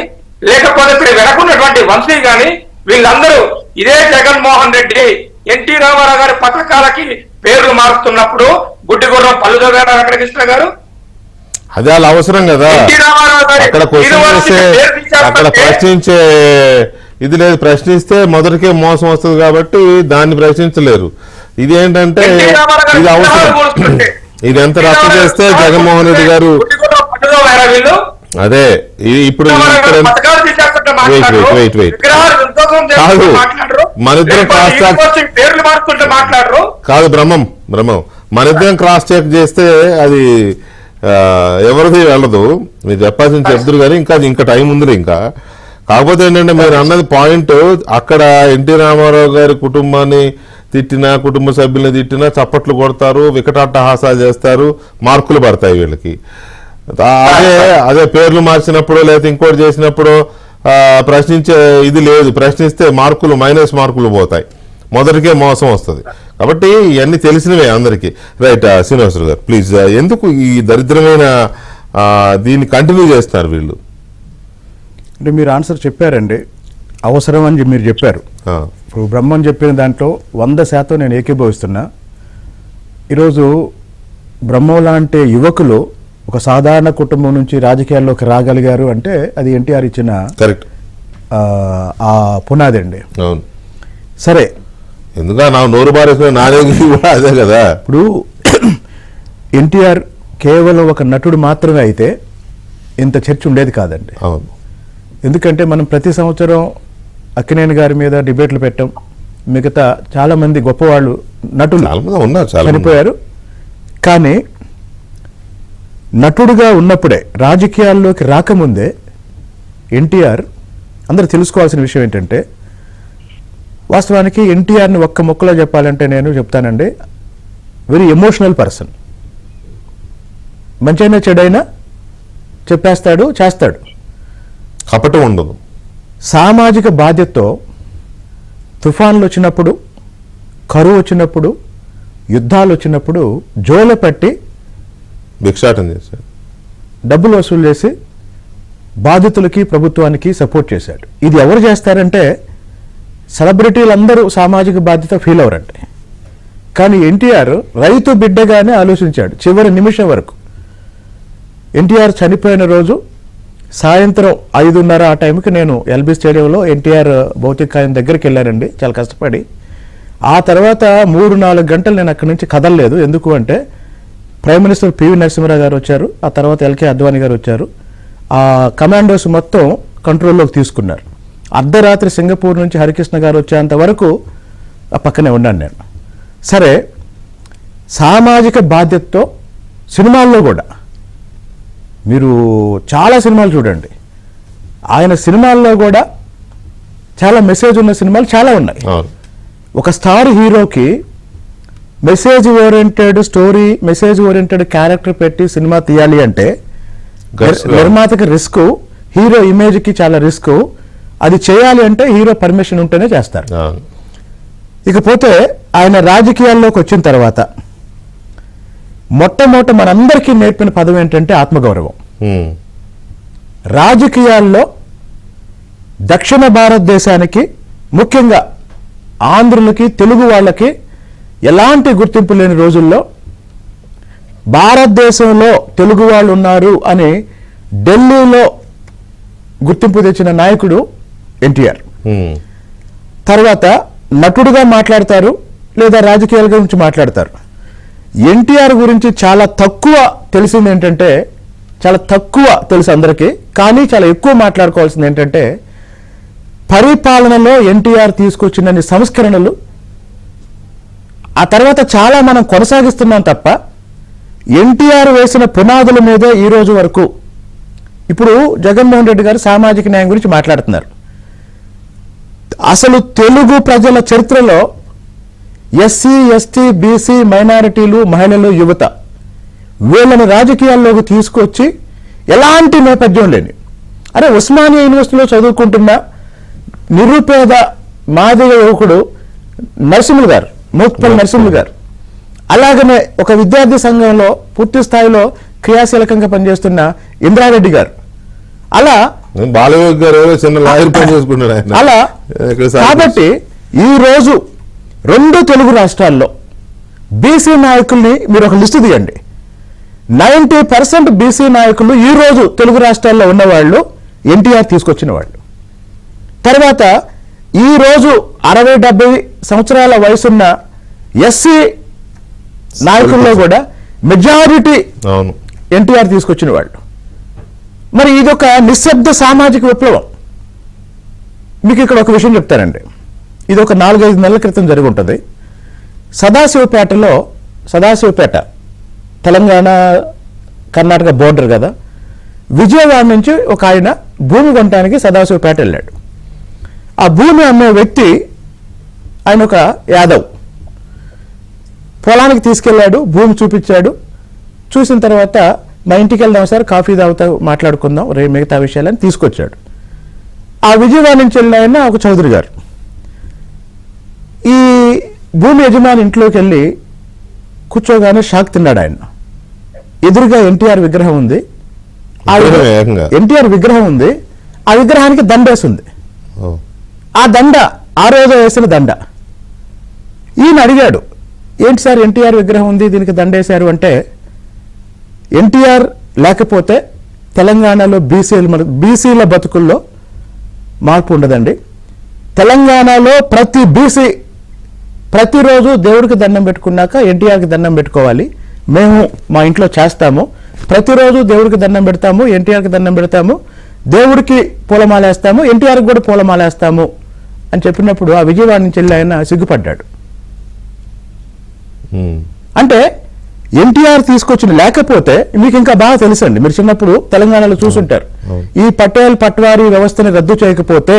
లేకపోతే ఇప్పుడు వెనకున్నటువంటి వంశీ గాని, వీళ్ళందరూ ఇదే జగన్మోహన్ రెడ్డి ఎన్టీ రామారావు గారి పథకాలకి పేర్లు మారుస్తున్నప్పుడు గుడ్డిగుర్రం పల్లుదో గారు, వెంకటకృష్ణ గారు, అదే అలా అవసరం కదా. అక్కడ ప్రశ్నించే ఇది లేదు, ప్రశ్నిస్తే మొదటికే మోసం వస్తుంది కాబట్టి దాన్ని ప్రశ్నించలేరు. ఇది ఏంటంటే ఇది అవసరం. ఇది ఎంత రద్దు చేస్తే జగన్మోహన్ రెడ్డి గారు అదే ఇప్పుడు కాదు మనిద్దరం కాదు బ్రహ్మం మనిద్దరం క్రాస్ చెక్ చేస్తే అది ఎవరిది వెళ్ళదు. మీరు చెప్పాల్సింది చెప్తురు కానీ ఇంకా టైం ఉంది. ఇంకా కాకపోతే ఏంటంటే మీరు అన్నది పాయింట్, అక్కడ ఎన్టీ రామారావు గారి కుటుంబాన్ని తిట్టినా, కుటుంబ సభ్యుల్ని తిట్టినా చప్పట్లు కొడతారు, వికటాట్టహాసాలు చేస్తారు, మార్కులు పడతాయి వీళ్ళకి. అదే పేర్లు మార్చినప్పుడు లేకపోతే ఇంకోటి చేసినప్పుడు ప్రశ్నించే ఇది లేదు. ప్రశ్నిస్తే మైనస్ మార్కులు పోతాయి, మొదటికే మోసం వస్తుంది. కాబట్టి ఇవన్నీ తెలిసినవే అందరికీ. రైట్ శ్రీనివాసరావు గారు ప్లీజ్, ఎందుకు ఈ దరిద్రమైన దీన్ని కంటిన్యూ చేస్తున్నారు వీళ్ళు? అంటే మీరు ఆన్సర్ చెప్పారండి, అవసరం అని మీరు చెప్పారు. ఇప్పుడు బ్రహ్మం చెప్పిన దాంట్లో 100% నేను ఏకీభవిస్తున్నా. ఈరోజు బ్రహ్మం లాంటి యువకులు ఒక సాధారణ కుటుంబం నుంచి రాజకీయాల్లోకి రాగలిగారు అంటే అది ఎన్టీఆర్ ఇచ్చిన ఆ పునాది అండి. సరే, ఎందుకు నా నోరు బారేసుకునే నాదేగి కూడా అదే కదా. ఇప్పుడు ఎన్టీఆర్ కేవలం ఒక నటుడు మాత్రమే అయితే ఇంత చర్చ ఉండేది కాదండి. అవును, ఎందుకంటే మనం ప్రతి సంవత్సరం అక్కినేని గారి మీద డిబేట్లు పెట్టాం. మిగతా చాలా మంది గొప్పవాళ్ళు నటులు చనిపోయారు. కానీ నటుడుగా ఉన్నప్పుడే, రాజకీయాల్లోకి రాకముందే ఎన్టీఆర్, అందరూ తెలుసుకోవాల్సిన విషయం ఏంటంటే, వాస్తవానికి ఎన్టీఆర్ని ఒక్క ముక్కలో చెప్పాలంటే నేను చెప్తానండి, వెరీ ఎమోషనల్ పర్సన్. మంచైనా చెడైనా చెప్పేస్తాడు, చేస్తాడు, కపటం ఉండదు. సామాజిక బాధ్యతతో తుఫాన్లు వచ్చినప్పుడు, కరువు వచ్చినప్పుడు, యుద్ధాలు వచ్చినప్పుడు జోల పట్టి భిక్షాటం చేశాడు. డబ్బులు వసూలు చేసి బాధితులకి ప్రభుత్వానికి సపోర్ట్ చేశాడు. ఇది ఎవరు చేస్తారంటే సెలబ్రిటీలందరూ సామాజిక బాధ్యత ఫీల్ అవరంటే, కానీ ఎన్టీఆర్ రైతు బిడ్డగానే ఆలోచించాడు చివరి నిమిషం వరకు. ఎన్టీఆర్ చనిపోయిన రోజు సాయంత్రం 5:30 ఆ టైంకి నేను ఎల్బీ స్టేడియంలో ఎన్టీఆర్ భౌతికాయం దగ్గరికి వెళ్ళానండి, చాలా కష్టపడి. ఆ తర్వాత 3-4 గంటలు నేను అక్కడి నుంచి కదలలేదు. ఎందుకు అంటే ప్రైమ్ మినిస్టర్ పివి నరసింహరావు గారు వచ్చారు, ఆ తర్వాత ఎల్కే అద్వానీ గారు వచ్చారు. ఆ కమాండోస్ మొత్తం కంట్రోల్లోకి తీసుకున్నారు. అర్ధరాత్రి సింగపూర్ నుంచి హరికృష్ణ గారు వచ్చేంత వరకు ఆ పక్కనే ఉన్నాను నేను. సరే, సామాజిక బాధ్యతతో సినిమాల్లో కూడా మీరు చాలా సినిమాలు చూడండి, ఆయన సినిమాల్లో కూడా చాలా మెసేజ్ ఉన్న సినిమాలు చాలా ఉన్నాయి. ఒక స్టార్ హీరోకి message oriented story, message oriented character పెట్టి సినిమా తీయాలి అంటే నిర్మాతకి రిస్క్, హీరో ఇమేజ్కి చాలా రిస్క్. అది చేయాలి అంటే హీరో పర్మిషన్ ఉంటేనే చేస్తారు. ఇకపోతే ఆయన రాజకీయాల్లోకి వచ్చిన తర్వాత మొట్టమొదట మనందరికీ నేర్పిన పదం ఏంటంటే ఆత్మగౌరవం. రాజకీయాల్లో దక్షిణ భారతదేశానికి, ముఖ్యంగా ఆంధ్రులకి, తెలుగు వాళ్ళకి ఎలాంటి గుర్తింపు లేని రోజుల్లో భారతదేశంలో తెలుగు వాళ్ళు ఉన్నారు అని ఢిల్లీలో గుర్తింపు తెచ్చిన నాయకుడు ఎన్టీఆర్. తర్వాత నటుడుగా మాట్లాడతారు లేదా రాజకీయాల గురించి మాట్లాడతారు. ఎన్టీఆర్ గురించి చాలా తక్కువ తెలిసింది ఏంటంటే, చాలా తక్కువ తెలుసు అందరికీ, కానీ చాలా ఎక్కువ మాట్లాడుకోవాల్సింది ఏంటంటే పరిపాలనలో ఎన్టీఆర్ తీసుకొచ్చిన సంస్కరణలు ఆ తర్వాత చాలా మనం కొనసాగిస్తున్నాం తప్ప ఎన్టీఆర్ వేసిన పునాదుల మీదే ఈ రోజు వరకు. ఇప్పుడు జగన్మోహన్ రెడ్డి గారు సామాజిక న్యాయం గురించి మాట్లాడుతున్నారు. అసలు తెలుగు ప్రజల చరిత్రలో ఎస్సీ, ఎస్టీ, బీసీ, మైనారిటీలు, మహిళలు, యువత వీళ్ళని రాజకీయాల్లోకి తీసుకొచ్చి ఎలాంటి నేపథ్యం లేని, అరే ఉస్మానియా యూనివర్సిటీలో చదువుకుంటున్న నిరుపేద మాదిగ యువకుడు నరసింహులు గారు, మోత్పల్లి నరసింహులు గారు, అలాగనే ఒక విద్యార్థి సంఘంలో పూర్తి స్థాయిలో క్రియాశీలకంగా పనిచేస్తున్న ఇంద్రారెడ్డి గారు, అలా బాలయోగి గారు చిన్న లాయర్ పని చేసుకుంటాడు ఆయన. అలా కాబట్టి ఈ రోజు 2 తెలుగు రాష్ట్రాల్లో బీసీ నాయకుల్ని మీరు ఒక లిస్టు తీయండి. 90% బీసీ నాయకులు ఈ రోజు తెలుగు రాష్ట్రాల్లో ఉన్నవాళ్ళు ఎన్టీఆర్ తీసుకొచ్చిన వాళ్ళు. తర్వాత ఈ రోజు 60-70 సంవత్సరాల వయసున్న ఎస్సీ నాయకుల్లో కూడా మెజారిటీ ఎన్టీఆర్ తీసుకొచ్చిన వాళ్ళు. మరి ఇదొక నిశ్శబ్ద సామాజిక విప్లవం. మీకు ఇక్కడ ఒక విషయం చెప్తానండి. ఇది ఒక 4-5 నెలల క్రితం జరిగి ఉంటుంది. సదాశివపేట తెలంగాణ కర్ణాటక బోర్డర్ కదా, విజయవాడ నుంచి ఒక ఆయన భూమి కొనడానికి సదాశివపేట వెళ్ళాడు. ఆ భూమి అమ్మే వ్యక్తి ఆయన ఒక యాదవ్. పొలానికి తీసుకెళ్లాడు, భూమి చూపించాడు. చూసిన తర్వాత మా ఇంటికి వెళ్దాం సార్, కాఫీ తాగుతా మాట్లాడుకుందాం మిగతా విషయాలని తీసుకొచ్చాడు. ఆ విజయవాడ నుంచి వెళ్ళిన ఆయన ఒక చౌదరి గారు. ఈ భూమి యజమాని ఇంట్లోకి వెళ్ళి కూర్చోగానే షాక్ తిన్నాడు ఆయన. ఎదురుగా ఎన్టీఆర్ విగ్రహం ఉంది. ఎన్టీఆర్ విగ్రహం ఉంది, ఆ విగ్రహానికి దండేసి ఉంది. ఆ దండ ఆ రోజు వేసిన దండ. ఈయన అడిగాడు, ఏంటి సార్ ఎన్టీఆర్ విగ్రహం ఉంది దీనికి దండేశారు అంటే, ఎన్టీఆర్ లేకపోతే తెలంగాణలో బీసీల బతుకుల్లో మార్పు ఉండదండి. తెలంగాణలో ప్రతి బీసీ ప్రతిరోజు దేవుడికి దండం పెట్టుకున్నాక ఎన్టీఆర్కి దండం పెట్టుకోవాలి. మేము మా ఇంట్లో చేస్తాము, ప్రతిరోజు దేవుడికి దండం పెడతాము, ఎన్టీఆర్కి దండం పెడతాము, దేవుడికి పూలమాలేస్తాము, ఎన్టీఆర్కి కూడా పూలమాలేస్తాము అని చెప్పినప్పుడు ఆ విజయవాడ నుంచి వెళ్ళి ఆయన సిగ్గుపడ్డాడు. అంటే ఎన్టీఆర్ తీసుకొచ్చిన, లేకపోతే మీకు ఇంకా బాగా తెలుసండి, మీరు చిన్నప్పుడు తెలంగాణలో చూసుంటారు, ఈ పటేల్ పట్వారీ వ్యవస్థని రద్దు చేయకపోతే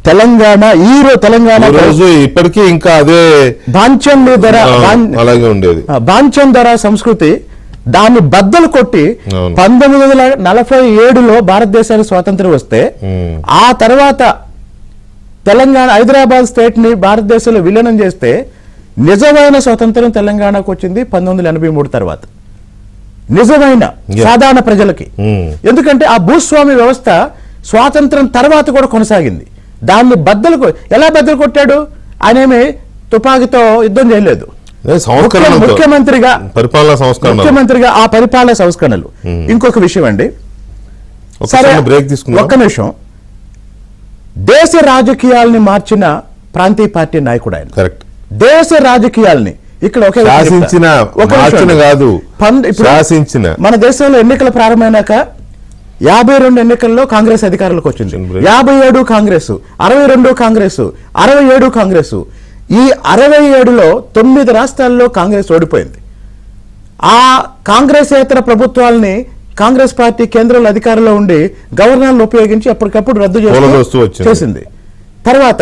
తెలంగాణ ఇప్పటికీ ఇంకా అదే బాంచం ధర సంస్కృతి దాన్ని బద్దలు కొట్టి 1947లో భారతదేశానికి స్వాతంత్రం వస్తే ఆ తర్వాత తెలంగాణ హైదరాబాద్ స్టేట్ ని భారతదేశంలో విలీనం చేస్తే నిజమైన స్వతంత్రం తెలంగాణకు వచ్చింది 1983 తర్వాత. నిజమైన సాధారణ ప్రజలకి. ఎందుకంటే ఆ భూస్వామి వ్యవస్థ స్వాతంత్రం తర్వాత కూడా కొనసాగింది. దాన్ని ఎలా బద్దలు కొట్టాడు? ఆయనేమి తుపాకీతో యుద్ధం చేయలేదు. ముఖ్యమంత్రిగా ఆ పరిపాలన సంస్కరణలు. ఇంకొక విషయం అండి, సరే ఒక్క నిమిషం, దేశ రాజకీయాల్ని మార్చిన ప్రాంతీయ పార్టీ నాయకుడు ఆయన. కరెక్ట్. దేశ రాజకీయాల్ని ఇక్కడ మన దేశంలో ఎన్నికలు ప్రారంభమైనాక 52 ఎన్నికల్లో కాంగ్రెస్ అధికారంలోకి వచ్చింది. 57 కాంగ్రెస్, 62 కాంగ్రెస్, 67 కాంగ్రెస్. ఈ 67లో 9 రాష్ట్రాల్లో కాంగ్రెస్ ఓడిపోయింది. ఆ కాంగ్రెసేతర ప్రభుత్వాలని కాంగ్రెస్ పార్టీ కేంద్రంలో అధికారంలో ఉండి గవర్నర్లు ఉపయోగించి ఎప్పటికప్పుడు రద్దు చేసింది. తర్వాత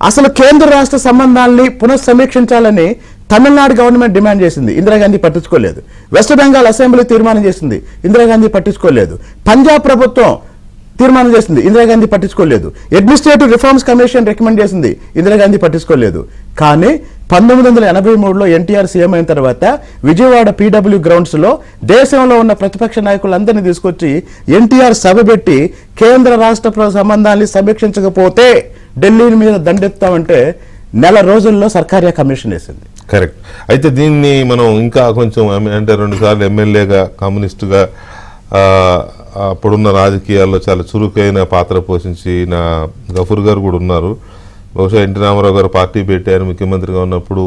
అసలు కేంద్ర రాష్ట్ర సంబంధాలని పునఃసమీక్షించాలని తమిళనాడు గవర్నమెంట్ డిమాండ్ చేసింది, ఇందిరాగాంధీ పట్టించుకోలేదు. వెస్ట్ బెంగాల్ అసెంబ్లీ తీర్మానం చేసింది, ఇందిరాగాంధీ పట్టించుకోలేదు. పంజాబ్ ప్రభుత్వం తీర్మానం చేసింది, ఇందిరాగాంధీ పట్టించుకోలేదు. అడ్మినిస్ట్రేటివ్ రిఫార్మ్స్ కమిషన్ రికమెండ్ చేసింది, ఇందిరాగాంధీ పట్టించుకోలేదు. కానీ 1983లో ఎన్టీఆర్ సీఎం అయిన తర్వాత విజయవాడ పీడబ్ల్యూ గ్రౌండ్స్ లో దేశంలో ఉన్న ప్రతిపక్ష నాయకులందరినీ తీసుకొచ్చి ఎన్టీఆర్ సభ పెట్టి కేంద్ర రాష్ట్ర సంబంధాన్ని సమీక్షించకపోతే ఢిల్లీ మీద దండెత్తామంటే నెల రోజుల్లో సర్కారియా కమిషన్ వేసింది. కరెక్ట్. అయితే దీన్ని మనం ఇంకా కొంచెం అంటే 2 సార్లు ఎమ్మెల్యేగా కమ్యూనిస్టుగా అప్పుడున్న రాజకీయాల్లో చాలా చురుకైన పాత్ర పోషించిన గఫూర్ గారు కూడా ఉన్నారు. బహుశా ఎన్టీ రామారావు గారు పార్టీ పెట్టారు, ముఖ్యమంత్రిగా ఉన్నప్పుడు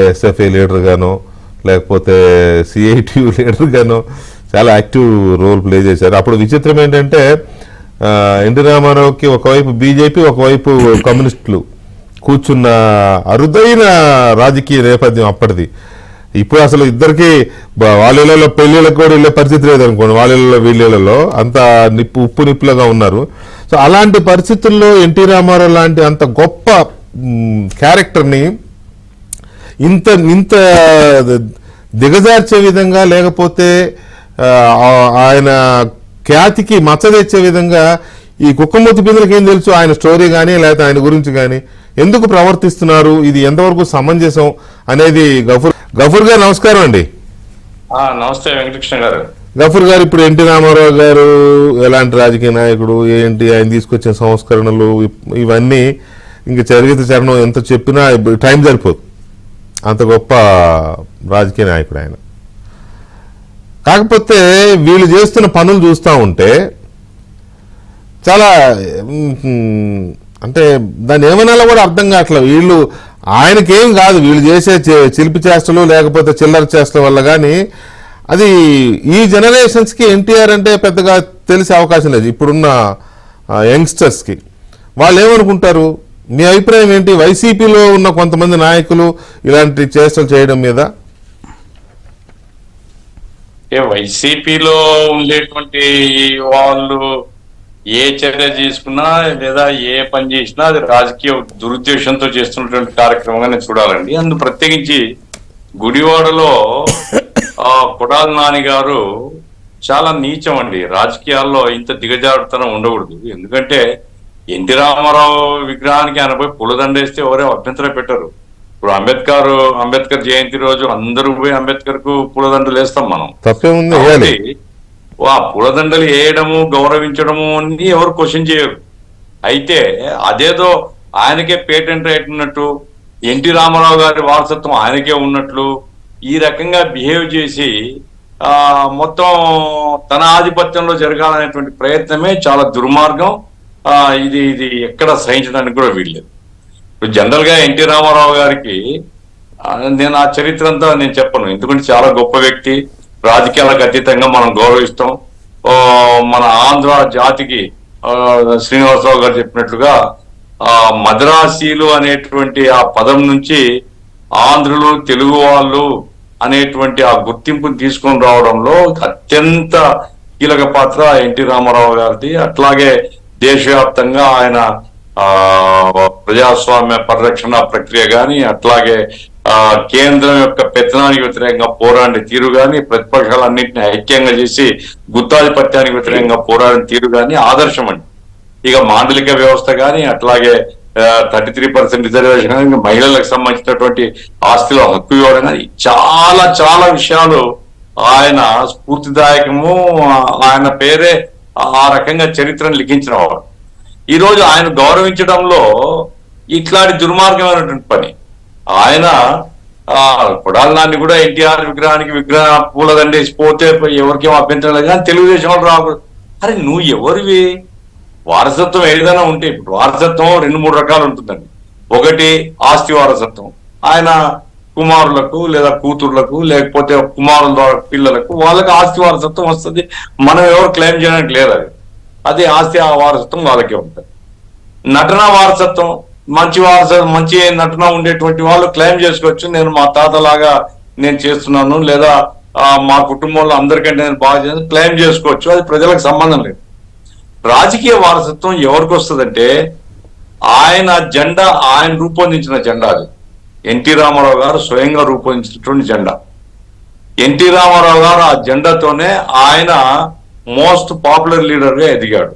ఎస్ఎఫ్ఐ లీడర్గానో లేకపోతే సిఐటియు లీడర్గానో చాలా యాక్టివ్ రోల్ ప్లే చేశారు. అప్పుడు విచిత్రం ఏంటంటే ఎన్టీ రామారావుకి ఒకవైపు బీజేపీ, ఒకవైపు కమ్యూనిస్టులు కూర్చున్న అరుదైన రాజకీయ నేపథ్యం అప్పటిది. ఇప్పుడు అసలు ఇద్దరికి వాళ్ళ పెళ్లిళ్ళకి కూడా వెళ్ళే పరిస్థితి లేదనుకోండి, వాళ్ళ వీళ్ళలో అంత ఉప్పు నిప్పులుగా ఉన్నారు. సో అలాంటి పరిస్థితుల్లో ఎన్టీ రామారావు లాంటి అంత గొప్ప క్యారెక్టర్ని ఇంత దిగజార్చే విధంగా, లేకపోతే ఆయన ఖ్యాతికి మచ్చ తెచ్చే విధంగా ఈ కుక్కమూతి బిందులకు ఏం తెలుసు ఆయన స్టోరీ కానీ లేకపోతే ఆయన గురించి కానీ ఎందుకు ప్రవర్తిస్తున్నారు, ఇది ఎంతవరకు సమంజసం అనేది గఫూర్ గారు నమస్కారం అండి. నమస్తే వెంకటకృష్ణ గారు. గఫూర్ గారు, ఇప్పుడు ఎన్టీ రామారావు గారు ఎలాంటి రాజకీయ నాయకుడు ఏంటి, ఆయన తీసుకొచ్చిన సంస్కరణలు ఇవన్నీ ఇంక చరిత్ర చరణం ఎంత చెప్పినా టైం సరిపోదు, అంత గొప్ప రాజకీయ నాయకుడు ఆయన. కాకపోతే వీళ్ళు చేస్తున్న పనులు చూస్తూ ఉంటే చాలా అంటే దాన్ని ఏమనాలో కూడా అర్థం కావట్లేదు. వీళ్ళు ఆయనకేం కాదు, వీళ్ళు చేసే చిలిపి చేష్టలు లేకపోతే చిల్లర చేష్టల వల్ల కానీ అది ఈ జనరేషన్స్కి ఎన్టీఆర్ అంటే పెద్దగా తెలిసే అవకాశం లేదు. ఇప్పుడున్న యంగ్స్టర్స్కి వాళ్ళు ఏమనుకుంటారు? మీ అభిప్రాయం ఏంటి? వైసీపీలో ఉన్న కొంతమంది నాయకులు ఇలాంటి చేష్టలు చేయడం మీద. వైసీపీలో ఉండేటువంటి వాళ్ళు ఏ చర్య తీసుకున్నా లేదా ఏ పని చేసినా అది రాజకీయ దురుద్దేశంతో చేస్తున్నటువంటి కార్యక్రమంగానే చూడాలండి. అందు ప్రత్యేకించి గుడివాడలో కొడాలి నాని గారు చాలా నీచం అండి. రాజకీయాల్లో ఇంత దిగజారుతనం ఉండకూడదు. ఎందుకంటే ఎన్టీ రామారావు విగ్రహానికి ఆయన పోయి పూలదండేస్తే ఎవరే అభ్యంతరం పెట్టరు. ఇప్పుడు అంబేద్కర్ జయంతి రోజు అందరూ పోయి అంబేద్కర్ కు పూలదండలు వేస్తాం మనం. ఆ పూలదండలు వేయడము, గౌరవించడము అన్ని ఎవరు క్వశ్చన్ చేయరు. అయితే అదేదో ఆయనకే పేటెంట్ రైట్ ఉన్నట్టు, ఎన్టీ రామారావు గారి వారసత్వం ఆయనకే ఉన్నట్లు ఈ రకంగా బిహేవ్ చేసి మొత్తం తన ఆధిపత్యంలో జరగాలనేటువంటి ప్రయత్నమే చాలా దుర్మార్గం. ఇది ఎక్కడ సహించడానికి కూడా వీల్లేదు. ఇప్పుడు జనరల్ గా ఎన్టీ రామారావు గారికి నేను ఆ చరిత్ర అంతా నేను చెప్పను, ఎందుకంటే చాలా గొప్ప వ్యక్తి, రాజకీయాలకు అతీతంగా మనం గౌరవిస్తాం. మన ఆంధ్ర జాతికి శ్రీనివాసరావు గారు చెప్పినట్లుగా మద్రాసీలు అనేటువంటి ఆ పదం నుంచి ఆంధ్రులు, తెలుగు వాళ్ళు అనేటువంటి ఆ గుర్తింపుని తీసుకొని రావడంలో అత్యంత కీలక పాత్ర ఎన్టీ రామారావు గారిది. అట్లాగే దేశవ్యాప్తంగా ఆయన ప్రజాస్వామ్య పరిరక్షణ ప్రక్రియ గాని, అట్లాగే కేంద్రం యొక్క పెత్తనానికి వ్యతిరేకంగా పోరాడిన తీరు గాని, ప్రతిపక్షాలన్నింటినీ ఐక్యంగా చేసి గుత్తాధిపత్యానికి వ్యతిరేకంగా పోరాడిన తీరు గాని ఆదర్శం అండి. ఇక మాండలిక వ్యవస్థ గాని, అట్లాగే 33% రిజర్వేషన్ కానీ, మహిళలకు సంబంధించినటువంటి ఆస్తిలో హక్కు ఇవ్వడం కానీ చాలా చాలా విషయాలు ఆయన స్ఫూర్తిదాయకము, ఆయన పేరే ఆ రకంగా చరిత్రను లిఖించిన వాడు. ఈరోజు ఆయన గౌరవించడంలో ఇట్లాంటి దుర్మార్గమైనటువంటి పని. ఆయన కొడాలి నాని కూడా ఎన్టీఆర్ విగ్రహ పూలదండేసి పోతే ఎవరికేమో అభ్యంతరం లేదు, కానీ తెలుగుదేశం వాళ్ళు రాకూడదు. అరే నువ్వు ఎవరివి? వారసత్వం ఏదైనా ఉంటే, ఇప్పుడు వారసత్వం 2-3 రకాలు ఉంటుందండి. ఒకటి ఆస్తి వారసత్వం, ఆయన కుమారులకు లేదా కూతుర్లకు లేకపోతే కుమారుల ద్వారా పిల్లలకు వాళ్ళకి ఆస్తి వారసత్వం వస్తుంది. మనం ఎవరు క్లెయిమ్ చేయడానికి లేదు. అది ఆస్తి వారసత్వం వాళ్ళకే ఉంటుంది. నటన వారసత్వం, మంచి నటన ఉండేటువంటి వాళ్ళు క్లెయిమ్ చేసుకోవచ్చు, నేను మా తాతలాగా నేను చేస్తున్నాను, లేదా మా కుటుంబంలో అందరికంటే నేను బాగా చేస్తాను క్లెయిమ్ చేసుకోవచ్చు. అది ప్రజలకు సంబంధం లేదు. రాజకీయ వారసత్వం ఎవరికి వస్తుందంటే ఆయన జెండా, ఆయన రూపొందించిన జెండా. అది ఎన్టీ రామారావు గారు స్వయంగా రూపొందించినటువంటి జెండా. ఎన్టీ రామారావు గారు ఆ జెండాతోనే ఆయన మోస్ట్ పాపులర్ లీడర్ గా ఎదిగాడు.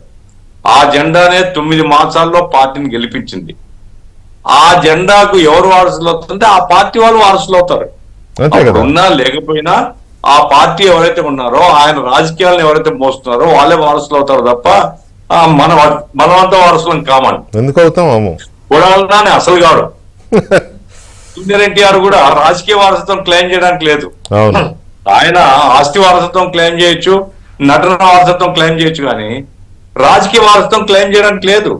ఆ జెండానే 9 మాసాల్లో పార్టీని గెలిపించింది. ఆ జెండాకు ఎవరు వారసులు అవుతుంటే ఆ పార్టీ వాళ్ళు వారసులు అవుతారు. ఉన్నా లేకపోయినా ఆ పార్టీ ఎవరైతే ఉన్నారో, ఆయన రాజకీయాలను ఎవరైతే మోస్తున్నారో వాళ్ళే వారసులు అవుతారు తప్ప మనమంతా వారసులం కామని. ఎందుకు అవుతాం? కొడాలని అసలు కాడు. జూనియర్ ఎన్టీఆర్ కూడా రాజకీయ వారసత్వం క్లెయిమ్ చేయడానికి లేదు. ఆయన ఆస్తి వారసత్వం క్లెయిమ్ చేయొచ్చు, నటన వారసత్వం క్లెయిమ్ చేయొచ్చు, కానీ రాజకీయ వారసత్వం క్లెయిమ్ చేయడానికి లేదు.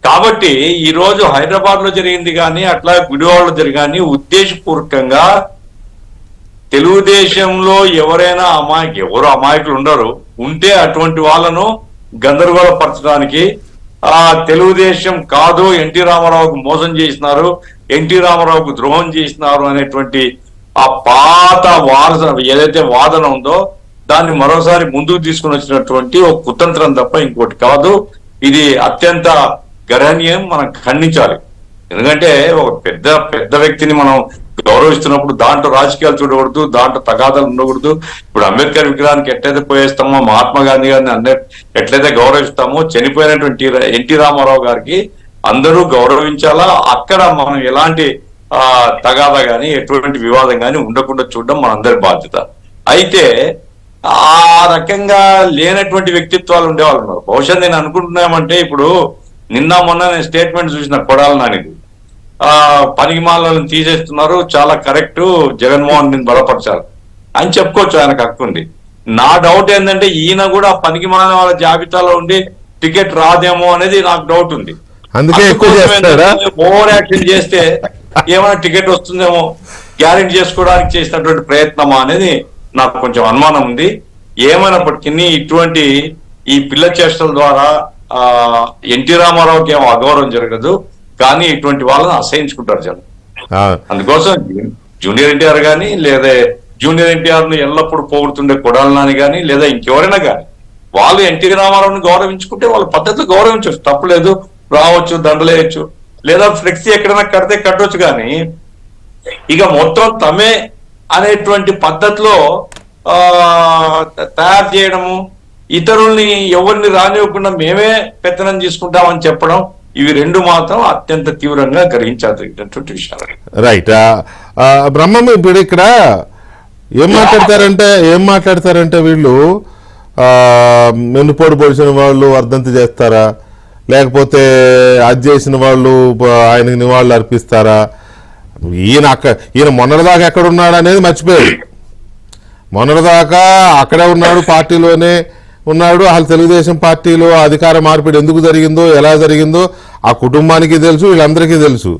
కాబట్టి ఈ రోజు హైదరాబాద్ లో జరిగింది కానీ అట్లా గుడివాడలో జరిగాని ఉద్దేశపూర్వకంగా తెలుగుదేశంలో ఎవరైనా ఎవరు అమాయకులు ఉండరు, ఉంటే అటువంటి వాళ్ళను గందరగోళపరచడానికి తెలుగుదేశం కాదు ఎన్టీ రామారావుకు మోసం చేసినారు, ఎన్టీ రామారావుకు ద్రోహం చేసినారు అనేటువంటి ఆ పాత ఏదైతే వాదన ఉందో దాన్ని మరోసారి ముందుకు తీసుకుని వచ్చినటువంటి ఒక కుతంత్రం తప్ప ఇంకోటి కాదు. ఇది అత్యంత గణనీయం, మనం ఖండించాలి. ఎందుకంటే ఒక పెద్ద వ్యక్తిని మనం గౌరవిస్తున్నప్పుడు దాంట్లో రాజకీయాలు చూడకూడదు, దాంట్లో తగాదాలు ఉండకూడదు. ఇప్పుడు అంబేద్కర్ విగ్రహానికి ఎట్లయితే పోయేస్తామో, మహాత్మా గాంధీ గారిని ఎట్లయితే గౌరవిస్తామో, చనిపోయినటువంటి ఎన్టీ రామారావు గారికి అందరూ గౌరవించాలా. అక్కడ మనం ఎలాంటి తగాదా గాని ఎటువంటి వివాదం గాని ఉండకుండా చూడడం మనందరి బాధ్యత. అయితే ఆ రకంగా లేనటువంటి వ్యక్తిత్వాలు ఉండేవాళ్ళు ఉన్నారు. బహుశా నేను అనుకుంటున్నామంటే ఇప్పుడు నిన్న మొన్న నేను స్టేట్మెంట్ చూసిన కొడాలి నానిది, పనికి మాలను తీసేస్తున్నారు, చాలా కరెక్ట్, జగన్మోహన్ రెడ్డిని బలపరచాలి అని చెప్పుకోవచ్చు, ఆయనకు హక్కు ఉంది. నా డౌట్ ఏంటంటే ఈయన కూడా పనికి మాలిన వాళ్ళ జాబితాలో ఉండి టికెట్ రాదేమో అనేది నాకు డౌట్ ఉంది. అందుకే ఓవర్ యాక్షన్ చేస్తే ఏమైనా టికెట్ వస్తుందేమో గ్యారెంటీ చేసుకోవడానికి చేసినటువంటి ప్రయత్నమా అనేది నాకు కొంచెం అనుమానం ఉంది. ఏమైనప్పటికీ ఇటువంటి ఈ పిల్ల చేష్టల ద్వారా ఎన్టీ రామారావుకి ఏమో అగౌరవం జరగదు, కానీ ఇటువంటి వాళ్ళని అసహించుకుంటారు జనం. అందుకోసం జూనియర్ ఎన్టీఆర్ కానీ లేదా జూనియర్ ఎన్టీఆర్ ను ఎల్లప్పుడూ పోగొడుతుండే కొడాలి నాని కానీ లేదా ఇంకెవరైనా కానీ వాళ్ళు ఎన్టీ రామారావుని గౌరవించుకుంటే వాళ్ళ పద్ధతిలో గౌరవించవచ్చు, తప్పులేదు, రావచ్చు, దండలేయచ్చు, లేదా ఫ్లెక్సీ ఎక్కడైనా కడితే కట్టవచ్చు. కానీ ఇక మొత్తం తమే అనేటువంటి పద్ధతిలో తయారు చేయడము, ఇతరుల్ని ఎవరిని రానివ్వకుండా మేమే పెత్తనం తీసుకుంటామని చెప్పడం, ఇవి రెండు మాత్రం అత్యంత తీవ్రంగా గ్రహించాల్సినటువంటి విషయాలు. రైట్. బ్రహ్మం ఇప్పుడు ఇక్కడ ఏం మాట్లాడతారంటే వీళ్ళు వెన్నుపోటు పొడిచిన వాళ్ళు వర్ధంతి చేస్తారా, లేకపోతే అది చేసిన వాళ్ళు ఆయనకి నివాళులు అర్పిస్తారా? ఈయన మొన్నటిదాకా ఎక్కడున్నాడు అనేది మర్చిపోయాడు. మొన్నటిదాకా అక్కడే ఉన్నాడు, పార్టీలోనే ఉన్నాడు. అసలు తెలుగుదేశం పార్టీలో అధికార మార్పిడి ఎందుకు జరిగిందో, ఎలా జరిగిందో ఆ కుటుంబానికి తెలుసు, వీళ్ళందరికీ తెలుసు.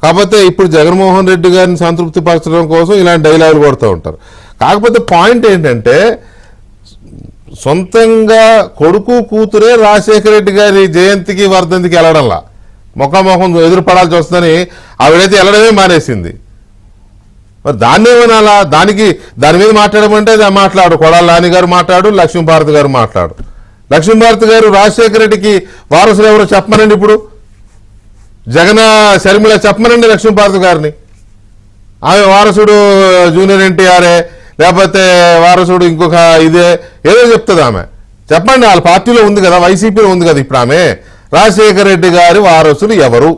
కాకపోతే ఇప్పుడు జగన్మోహన్ రెడ్డి గారిని సంతృప్తి పరచడం కోసం ఇలాంటి డైలాగులు కొడుతూ ఉంటారు. కాకపోతే పాయింట్ ఏంటంటే సొంతంగా కొడుకు కూతురే రాజశేఖర రెడ్డి గారి జయంతికి వర్ధంతికి వెళ్ళడంలా ముఖాముఖం ఎదురుపడాల్సి వస్తుందని ఆవిడైతే వెళ్ళడమే మానేసింది. మరి దాన్ని ఏమనాలా? దాని మీద మాట్లాడమంటే మాట్లాడు, కొడాలి నాని గారు మాట్లాడు, లక్ష్మీభారతి గారు మాట్లాడు. లక్ష్మీభారతి గారు రాజశేఖర రెడ్డికి వారసులు ఎవరో చెప్పమనండి. ఇప్పుడు జగన్ షర్మిల చెప్పమనండి లక్ష్మీభారతి గారిని. ఆమె వారసుడు జూనియర్ ఎన్టీఆర్ఏ, లేకపోతే వారసుడు ఇంకొక ఇదే ఏదో చెప్తుంది ఆమె. చెప్పండి, వాళ్ళ పార్టీలో ఉంది కదా, వైసీపీలో ఉంది కదా ఇప్పుడు ఆమె. రాజశేఖర రెడ్డి గారి వారసులు ఎవరు,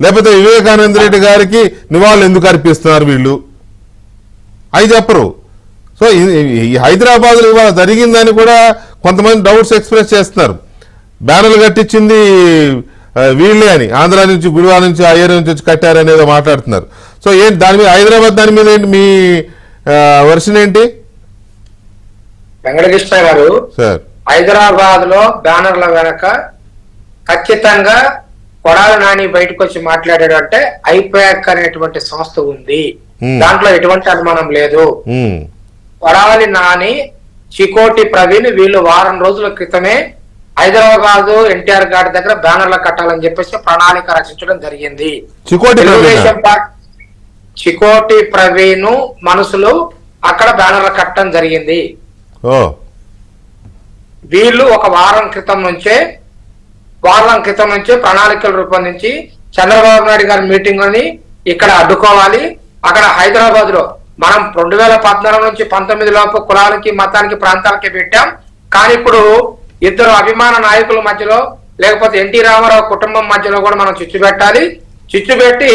లేకపోతే వివేకానంద రెడ్డి గారికి నివాళులు ఎందుకు అర్పిస్తున్నారు వీళ్ళు అవి చెప్పరు. సో ఈ హైదరాబాద్లో ఇవాళ జరిగిందని కూడా కొంతమంది డౌట్స్ ఎక్స్ప్రెస్ చేస్తున్నారు. బ్యానర్లు కట్టించింది వీళ్ళే అని, ఆంధ్ర నుంచి, గుడివాడ నుంచి, అయ్యర్ నుంచి వచ్చి కట్టారనేదో మాట్లాడుతున్నారు. సో ఏంటి దాని మీద, హైదరాబాద్ దాని మీద ఏంటి మీ వర్షన్ ఏంటి? వెంకటకృష్ణ గారు, సార్ హైదరాబాద్ లో బ్యానర్ల వెనక ఖచ్చితంగా కొడాలి నాని బయటకు వచ్చి మాట్లాడాడు అంటే ఐపాక్ అనేటువంటి సంస్థ ఉంది, దాంట్లో ఎటువంటి అనుమానం లేదు. కొడాలి నాని, చికోటి ప్రవీణ్ వీళ్ళు వారం రోజుల క్రితమే హైదరాబాద్ ఎన్టీఆర్ గారి దగ్గర బ్యానర్లు కట్టాలని చెప్పేసి ప్రణాళిక రచించడం జరిగింది. చికోటి ప్రవీణ్ మనసులు అక్కడ బ్యానర్లు కట్టడం జరిగింది. వీళ్ళు ఒక వారం క్రితం నుంచే ప్రణాళికలు రూపొందించి చంద్రబాబు నాయుడు గారి మీటింగ్ అని ఇక్కడ అడ్డుకోవాలి. అక్కడ హైదరాబాద్ లో మనం 2014 నుంచి 19 లోపు కులాలకి, మతానికి, ప్రాంతాలకి పెట్టాం. కానీ ఇప్పుడు ఇద్దరు అభిమాన నాయకుల మధ్యలో, లేకపోతే ఎన్టీ రామారావు కుటుంబం మధ్యలో కూడా మనం చిచ్చు పెట్టాలి. చిచ్చు పెట్టి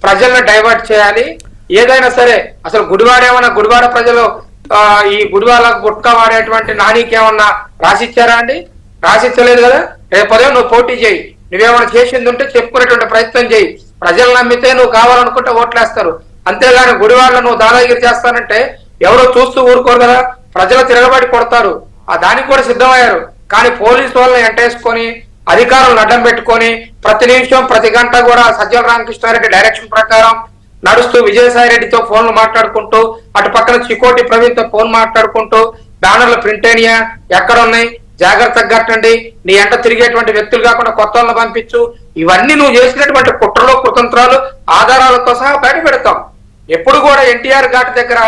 ప్రజలను డైవర్ట్ చేయాలి. ఏదైనా సరే, అసలు గుడివాడ ప్రజలు ఈ గుడివాడ గుట్కా వాడేటువంటి నానికి ఏమన్నా రాసిచ్చారా అండి? రాసిచ్చలేదు కదా. రేపదే నువ్వు పోటీ చేయి, నువ్వేమైనా చేసింది ఉంటే చెప్పుకునేటువంటి ప్రయత్నం చేయి. ప్రజలు నమ్మితే నువ్వు కావాలనుకుంటే ఓట్లేస్తారు. అంతేగాని గుడివాడలో నువ్వు దాదాగిరి చేస్తానంటే ఎవరో చూస్తూ ఊరుకోరు కదా, ప్రజలు తిరగబడి కొడతారు. దానికి కూడా సిద్ధమయ్యారు. కానీ పోలీసు వాళ్ళని ఎంటేసుకొని, అధికారులను అడ్డం పెట్టుకొని, ప్రతి నిమిషం ప్రతి గంట కూడా సజ్జల రామకృష్ణారెడ్డి డైరెక్షన్ ప్రకారం నడుస్తూ విజయసాయి రెడ్డితో ఫోన్లు మాట్లాడుకుంటూ, అటు పక్కన చికోటి ప్రవీణ్ తో ఫోన్ మాట్లాడుకుంటూ, బ్యానర్లు ప్రింట్ అయినాయా, ఎక్కడ ఉన్నాయి, జాగ్రత్తగా కట్టండి, నీ ఎంట తిరిగేటువంటి వ్యక్తులు కాకుండా కొత్త వాళ్ళని పంపించు. ఇవన్నీ నువ్వు చేసినటువంటి కుట్రలు, కుతంత్రాలు ఆధారాలతో సహా బయట పెడతాం. ఎప్పుడు కూడా ఎన్టీఆర్ ఘాట్ దగ్గర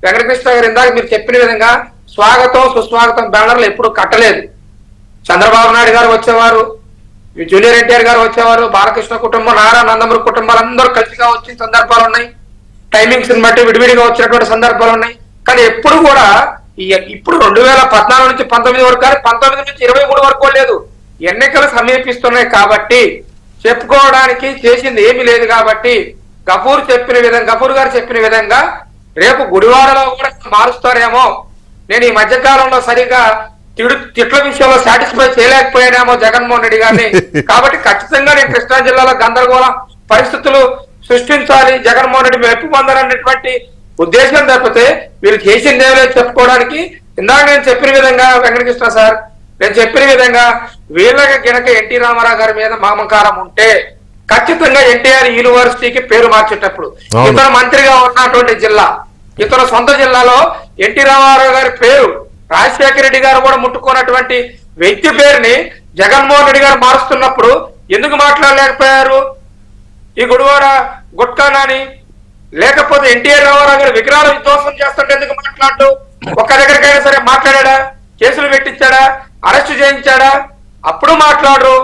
వెంకటకృష్ణ గారు ఇందాక మీరు చెప్పిన విధంగా స్వాగతం సుస్వాగతం బ్యానర్లు ఎప్పుడు కట్టలేదు. చంద్రబాబు నాయుడు గారు వచ్చేవారు, జూనియర్ ఎన్టీఆర్ గారు వచ్చేవారు, బాలకృష్ణ కుటుంబం, నారా నందమూరి కుటుంబాలు అందరూ కలిసిగా వచ్చిన సందర్భాలు ఉన్నాయి. టైమింగ్స్ బట్టి విడివిడిగా వచ్చినటువంటి సందర్భాలు ఉన్నాయి. కానీ ఎప్పుడు కూడా ఇప్పుడు 2014 నుంచి 19 వరకు, కానీ 19 నుంచి 23 వరకు లేదు. ఎన్నికలు సమీపిస్తున్నాయి కాబట్టి చెప్పుకోవడానికి చేసింది ఏమీ లేదు. కాబట్టి గఫూర్ గారు చెప్పిన విధంగా రేపు గుడివాడలో కూడా మారుస్తారేమో. నేను ఈ మధ్యకాలంలో సరిగా తిట్ల విషయంలో సాటిస్ఫై చేయలేకపోయానేమో జగన్మోహన్ రెడ్డి గారిని. కాబట్టి ఖచ్చితంగా నేను కృష్ణా జిల్లాలో గందరగోళ పరిస్థితులు సృష్టించాలి, జగన్మోహన్ రెడ్డి మెప్పు పొందాలనేటువంటి ఉద్దేశం తప్పితే వీళ్ళు చేసింది ఏమో చెప్పుకోవడానికి. ఇందాక నేను చెప్పిన విధంగా వెంకటకృష్ణ సార్, నేను చెప్పిన విధంగా వీళ్ళకి గినక ఎన్టీ రామారావు గారి మీద మమకారం ఉంటే ఖచ్చితంగా ఎన్టీఆర్ యూనివర్సిటీకి పేరు మార్చేటప్పుడు, ఇతను మంత్రిగా ఉన్నటువంటి జిల్లా, ఇతను సొంత జిల్లాలో ఎన్టీ రామారావు గారి పేరు, రాజశేఖర రెడ్డి గారు కూడా ముట్టుకున్నటువంటి వ్యక్తి పేరుని జగన్మోహన్ రెడ్డి గారు మారుస్తున్నప్పుడు ఎందుకు మాట్లాడలేకపోయారు? ఈ గుడివాడ గుట్కానాని, లేకపోతే ఎన్టీఆర్ రామారావు గారు విగ్రహాలు విధ్వంసం చేస్తుంటే ఎందుకు మాట్లాడు? ఒక్క దగ్గరికైనా సరే మాట్లాడా? కేసులు పెట్టించాడా? అరెస్టు చేయించాడా? అప్పుడు మాట్లాడరు.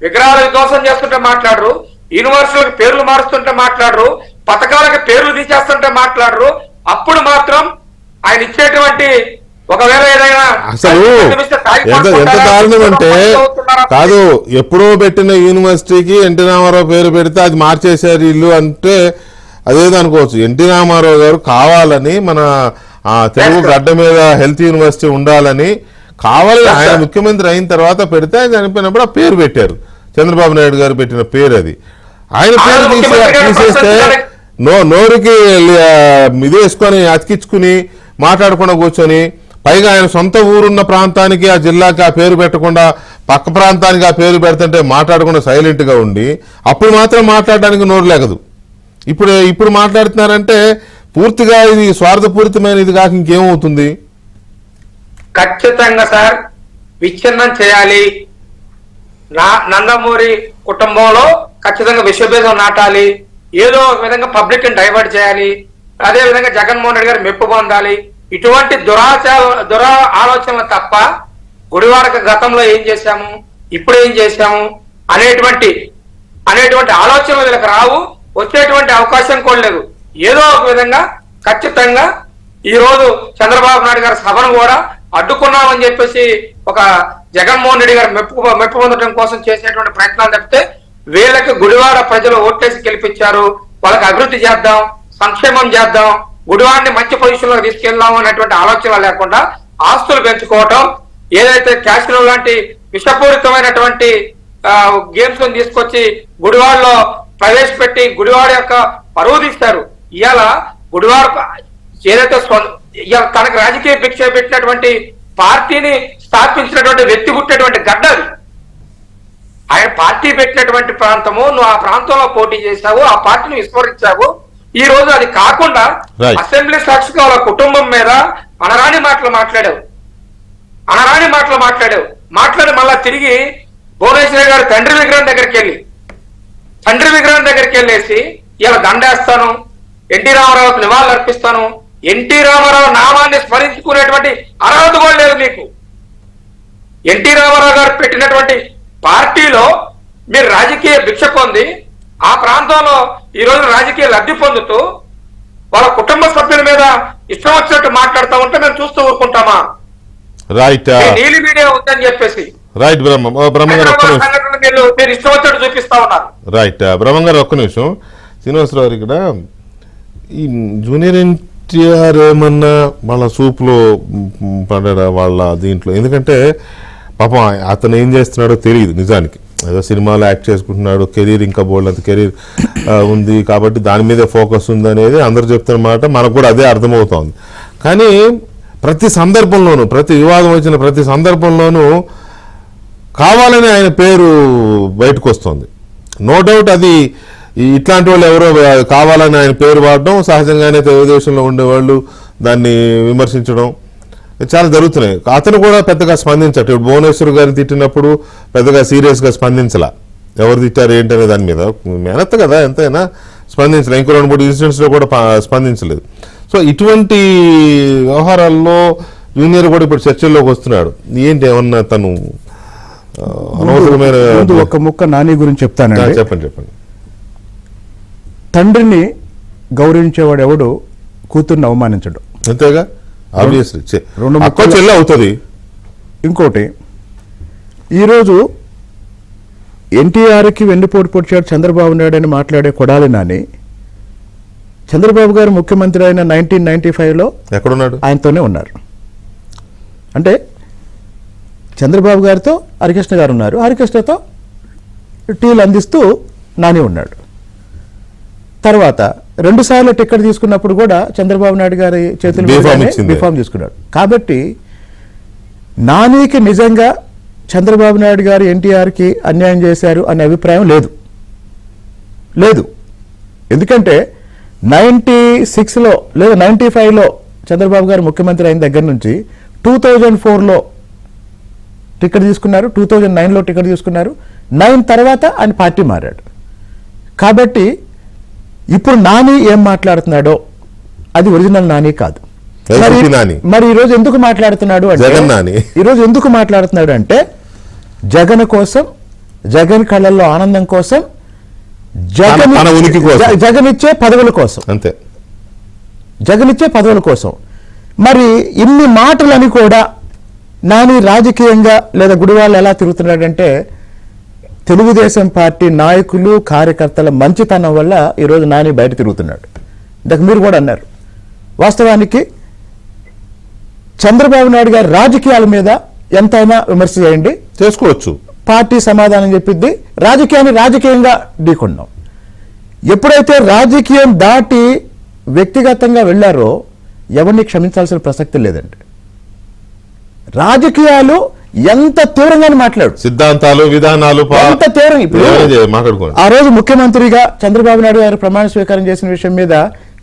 విగ్రహాలు విధ్వంసం చేస్తుంటే మాట్లాడరు, యూనివర్సిటీలకు పేర్లు మారుస్తుంటే మాట్లాడరు, పథకాలకు పేర్లు తీసేస్తుంటే మాట్లాడరు. అప్పుడు మాత్రం ఆయన ఇచ్చేటువంటి ఒకవేళ ఏదైనా అసలు ఎంత దారుణం అంటే, కాదు ఎప్పుడో పెట్టిన యూనివర్సిటీకి ఎన్టీ రామారావు పేరు పెడితే అది మార్చేశారు ఇల్లు అంటే అదేదో అనుకోవచ్చు. ఎన్టీ రామారావు గారు కావాలని మన తెలుగు గడ్డ మీద హెల్త్ యూనివర్సిటీ ఉండాలని కావాలని ఆయన ముఖ్యమంత్రి అయిన తర్వాత పెడితే ఆయన చనిపోయినప్పుడు ఆ పేరు పెట్టారు. చంద్రబాబు నాయుడు గారు పెట్టిన పేరు అది. ఆయన పేరు తీసేస్తే నోరుకి ఇది వేసుకొని అతికించుకుని మాట్లాడకుండా కూర్చొని, పైగా ఆయన సొంత ఊరున్న ప్రాంతానికి, ఆ జిల్లాకి ఆ పేరు పెట్టకుండా పక్క ప్రాంతానికి ఆ పేరు పెడుతుంటే మాట్లాడకుండా సైలెంట్ గా ఉండి అప్పుడు మాత్రం మాట్లాడడానికి నోరు లేకదు. ఇప్పుడు మాట్లాడుతున్నారంటే పూర్తిగా ఇది స్వార్థపూరితమైన ఇది కాక ఇంకేమవుతుంది? ఖచ్చితంగా సార్ విచ్ఛిన్నం చేయాలి. నందమూరి కుటుంబంలో ఖచ్చితంగా విశ్వభేదం నాటాలి. ఏదో ఒక విధంగా పబ్లిక్ ని డైవర్ట్ చేయాలి. అదే విధంగా జగన్మోహన్ రెడ్డి గారు మెప్పు పొందాలి. ఇటువంటి ఆలోచనలు తప్ప గుడివాడకు గతంలో ఏం చేశాము, ఇప్పుడు ఏం చేశాము అనేటువంటి ఆలోచనలు వీళ్ళకి రావు. వచ్చేటువంటి అవకాశం కూడా లేదు. ఏదో ఒక విధంగా ఖచ్చితంగా ఈ రోజు చంద్రబాబు నాయుడు గారి సభను కూడా అడ్డుకున్నామని చెప్పేసి ఒక జగన్మోహన్ రెడ్డి గారు మెప్పు పొందడం కోసం చేసేటువంటి ప్రయత్నాలు తప్పితే వీళ్ళకి గుడివాడ ప్రజలు ఓట్లేసి గెలిపించారు, వాళ్ళకి అభివృద్ధి చేద్దాం, సంక్షేమం చేద్దాం, గుడివాడిని మంచి పొజిషన్ లో తీసుకెళ్దాం అనేటువంటి ఆలోచన లేకుండా ఆస్తులు పెంచుకోవటం, ఏదైతే క్యాసినో లాంటి విషపూరితమైనటువంటి గేమ్స్ తీసుకొచ్చి గుడివాడలో ప్రవేశపెట్టి గుడివాడ యొక్క పరువు తీస్తారు. ఇవాళ గుడివాడ ఏదైతే తనకు రాజకీయ భిక్ష పెట్టినటువంటి పార్టీని స్థాపించినటువంటి వ్యక్తి పుట్టినటువంటి గడ్డ అది. ఆయన పార్టీ పెట్టినటువంటి ప్రాంతము, నువ్వు ఆ ప్రాంతంలో పోటీ చేశావు, ఆ పార్టీని విస్మరించావు. ఈ రోజు అది కాకుండా అసెంబ్లీ సాక్షిగా వాళ్ళ కుటుంబం మీద అనరాని మాటలు మాట్లాడావు, మాట్లాడి మళ్ళా తిరిగి భువనేశ్వరి గారు తండ్రి విగ్రహం దగ్గరికి వెళ్ళేసి ఇలా దండేస్తాను, ఎన్టీ రామారావుకు నివాళులు అర్పిస్తాను, ఎన్టీ రామారావు నామాన్ని స్మరించుకునేటువంటి అర్హత కూడా లేదు మీకు. ఎన్టీ రామారావు గారు పెట్టినటువంటి పార్టీలో మీరు రాజకీయ భిక్ష పొంది ఆ ప్రాంతంలో ఈ రోజు రాజకీయ లబ్ధి పొందుతూ వాళ్ళ కుటుంబ సభ్యుల మీద ఇష్టం వచ్చినట్టు మాట్లాడుతూ ఉంటే మేము చూస్తూ ఊరుకుంటామా? రైట్, నీలి మీడియా ఉందని చెప్పేసి రైట్ బ్రహ్మంగారు మీరు ఇష్టం వచ్చినట్టు చూపిస్తా ఉన్నారు. రైట్ బ్రహ్మంగారు ఒక్క నిమిషం. శ్రీనివాసరావు ఇక్కడ ఈ జూనియర్ ఎన్టీఆర్ ఏమన్నా వాళ్ళ సూపులో పడ్డా వాళ్ళ దీంట్లో, ఎందుకంటే పాపం అతను ఏం చేస్తున్నాడో తెలియదు నిజానికి. ఏదో సినిమాలో యాక్ట్ చేసుకుంటున్నాడు, కెరీర్ ఇంకా బోల్డ్ అంత కెరీర్ ఉంది కాబట్టి దాని మీదే ఫోకస్ ఉంది అనేది అందరూ చెప్తున్న మాట, మనకు కూడా అదే అర్థమవుతోంది. కానీ ప్రతి సందర్భంలోనూ, ప్రతి వివాదం వచ్చిన ప్రతి సందర్భంలోనూ కావాలని ఆయన పేరు బయటకు వస్తుంది. నో డౌట్ అది ఇట్లాంటి వాళ్ళు ఎవరో కావాలని ఆయన పేరు వాడడం, సహజంగానే తెలుగుదేశంలో ఉండేవాళ్ళు దాన్ని విమర్శించడం చాలా జరుగుతున్నాయి. అతను కూడా పెద్దగా స్పందించట. ఇప్పుడు భువనేశ్వర్ గారిని తిట్టినప్పుడు పెద్దగా సీరియస్గా స్పందించలా, ఎవరు తిట్టారు ఏంటనే దాని మీద మేనత్త కదా ఎంతైనా స్పందించలేదు. ఇంకో 2-3 ఇన్సిడెంట్స్లో కూడా స్పందించలేదు. సో ఇటువంటి వ్యవహారాల్లో జూనియర్ కూడా ఇప్పుడు చర్చల్లోకి వస్తున్నాడు. ఏంటి ఏమన్నా తను అనవసరమైన ఒక ముక్క నాని గురించి చెప్తానండి. చెప్పండి. తండ్రిని గౌరవించేవాడు ఎవడు కూతుర్ని అవమానించడు, అంతేగా, ఆబ్వియస్లీ అక్క చెల్లి అవుతుంది. ఇంకోటి, ఈరోజు ఎన్టీఆర్కి వెన్నుపోటు పొడిచాడు చంద్రబాబు నాయుడు అని మాట్లాడే కొడాలి నాని, చంద్రబాబు గారు ముఖ్యమంత్రి అయిన 1995లో ఎక్కడున్నాడు? ఆయనతోనే ఉన్నారు. అంటే చంద్రబాబు గారితో హరికృష్ణ గారు ఉన్నారు, హరికృష్ణతో టీలు అందిస్తూ నాని ఉన్నాడు. తర్వాత 2 సార్లు టికెట్ తీసుకున్నప్పుడు కూడా చంద్రబాబు నాయుడు గారి చేతులు బీఫామ్ తీసుకున్నాడు. కాబట్టి నానికి నిజంగా చంద్రబాబు నాయుడు గారు ఎన్టీఆర్కి అన్యాయం చేశారు అనే అభిప్రాయం లేదు. ఎందుకంటే 96లో లేదా 95లో చంద్రబాబు గారు ముఖ్యమంత్రి అయిన దగ్గర నుంచి 2004లో టికెట్ తీసుకున్నారు, 2009లో టికెట్ తీసుకున్నారు, 9 తర్వాత ఆయన పార్టీ మారాడు. కాబట్టి ఇప్పుడు నాని ఏం మాట్లాడుతున్నాడో అది ఒరిజినల్ నాని కాదు. మరి ఈరోజు ఎందుకు మాట్లాడుతున్నాడు అంటే, జగన్ కోసం, జగన్ కళ్ళల్లో ఆనందం కోసం, జగన్ ఇచ్చే పదవుల కోసం, అంతే, జగన్ ఇచ్చే పదవుల కోసం. మరి ఇన్ని మాటలని కూడా నాని రాజకీయంగా లేదా గుడివాళ్ళు ఎలా తిరుగుతున్నాడంటే తెలుగుదేశం పార్టీ నాయకులు కార్యకర్తల మంచితనం వల్ల ఈరోజు నాని బయట తిరుగుతున్నాడు. ఇంతకు మీరు కూడా అన్నారు, వాస్తవానికి చంద్రబాబు నాయుడు గారి రాజకీయాల మీద ఎంతైనా విమర్శ చేయండి, చేసుకోవచ్చు, పార్టీ సమాధానం చెప్పిద్ది. రాజకీయాన్ని రాజకీయంగా ఢీకొన్నాం. ఎప్పుడైతే రాజకీయం దాటి వ్యక్తిగతంగా వెళ్ళారో ఎవరిని క్షమించాల్సిన ప్రసక్తి లేదండి. రాజకీయాలు ఎంత తీవ్రంగానే మాట్లాడు, సిద్ధాంతాలు, విధానాలు ఎంత తీవ్రంగా. ఆ రోజు ముఖ్యమంత్రిగా చంద్రబాబు నాయుడు గారు ప్రమాణ స్వీకారం చేసిన విషయం మీద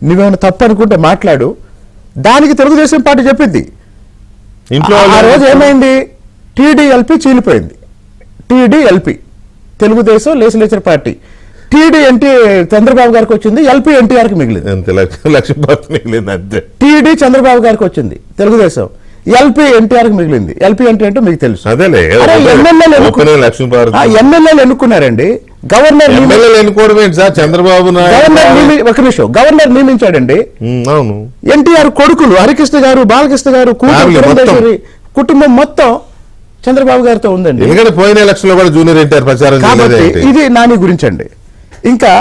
నువ్వేమైనా తప్పు అనుకుంటే మాట్లాడు, దానికి తెలుగుదేశం పార్టీ చెప్పింది. ఆ రోజు ఏమైంది, టీడీఎల్పీ చీలిపోయింది. TDLP Telugu Desam legislature party, TD Chandrababu గారికి వచ్చింది, ఎల్పీ ఎన్టీఆర్కి మిగిలింది. టీడీ చంద్రబాబు గారికి వచ్చింది తెలుగుదేశం, ఎల్పీ ఎన్టీఆర్కి మిగిలింది. ఎల్పీ అంటే మీకు తెలుసు, ఎమ్మెల్యేలు ఎన్నుకున్నారండి. గవర్నర్ చంద్రబాబు ఒక నిమిషం, గవర్నర్ నియమించాడండి. ఎన్టీఆర్ కొడుకులు హరికృష్ణ గారు, బాలకృష్ణ గారు, కుటుంబం మొత్తం చంద్రబాబు గారితో ఉందండి. పోయిన ఎలక్షన్ లో కూడా జూనియర్ ఎన్టీఆర్ ప్రచారం. కాబట్టి ఇది నాని గురించి అండి. ఇంకా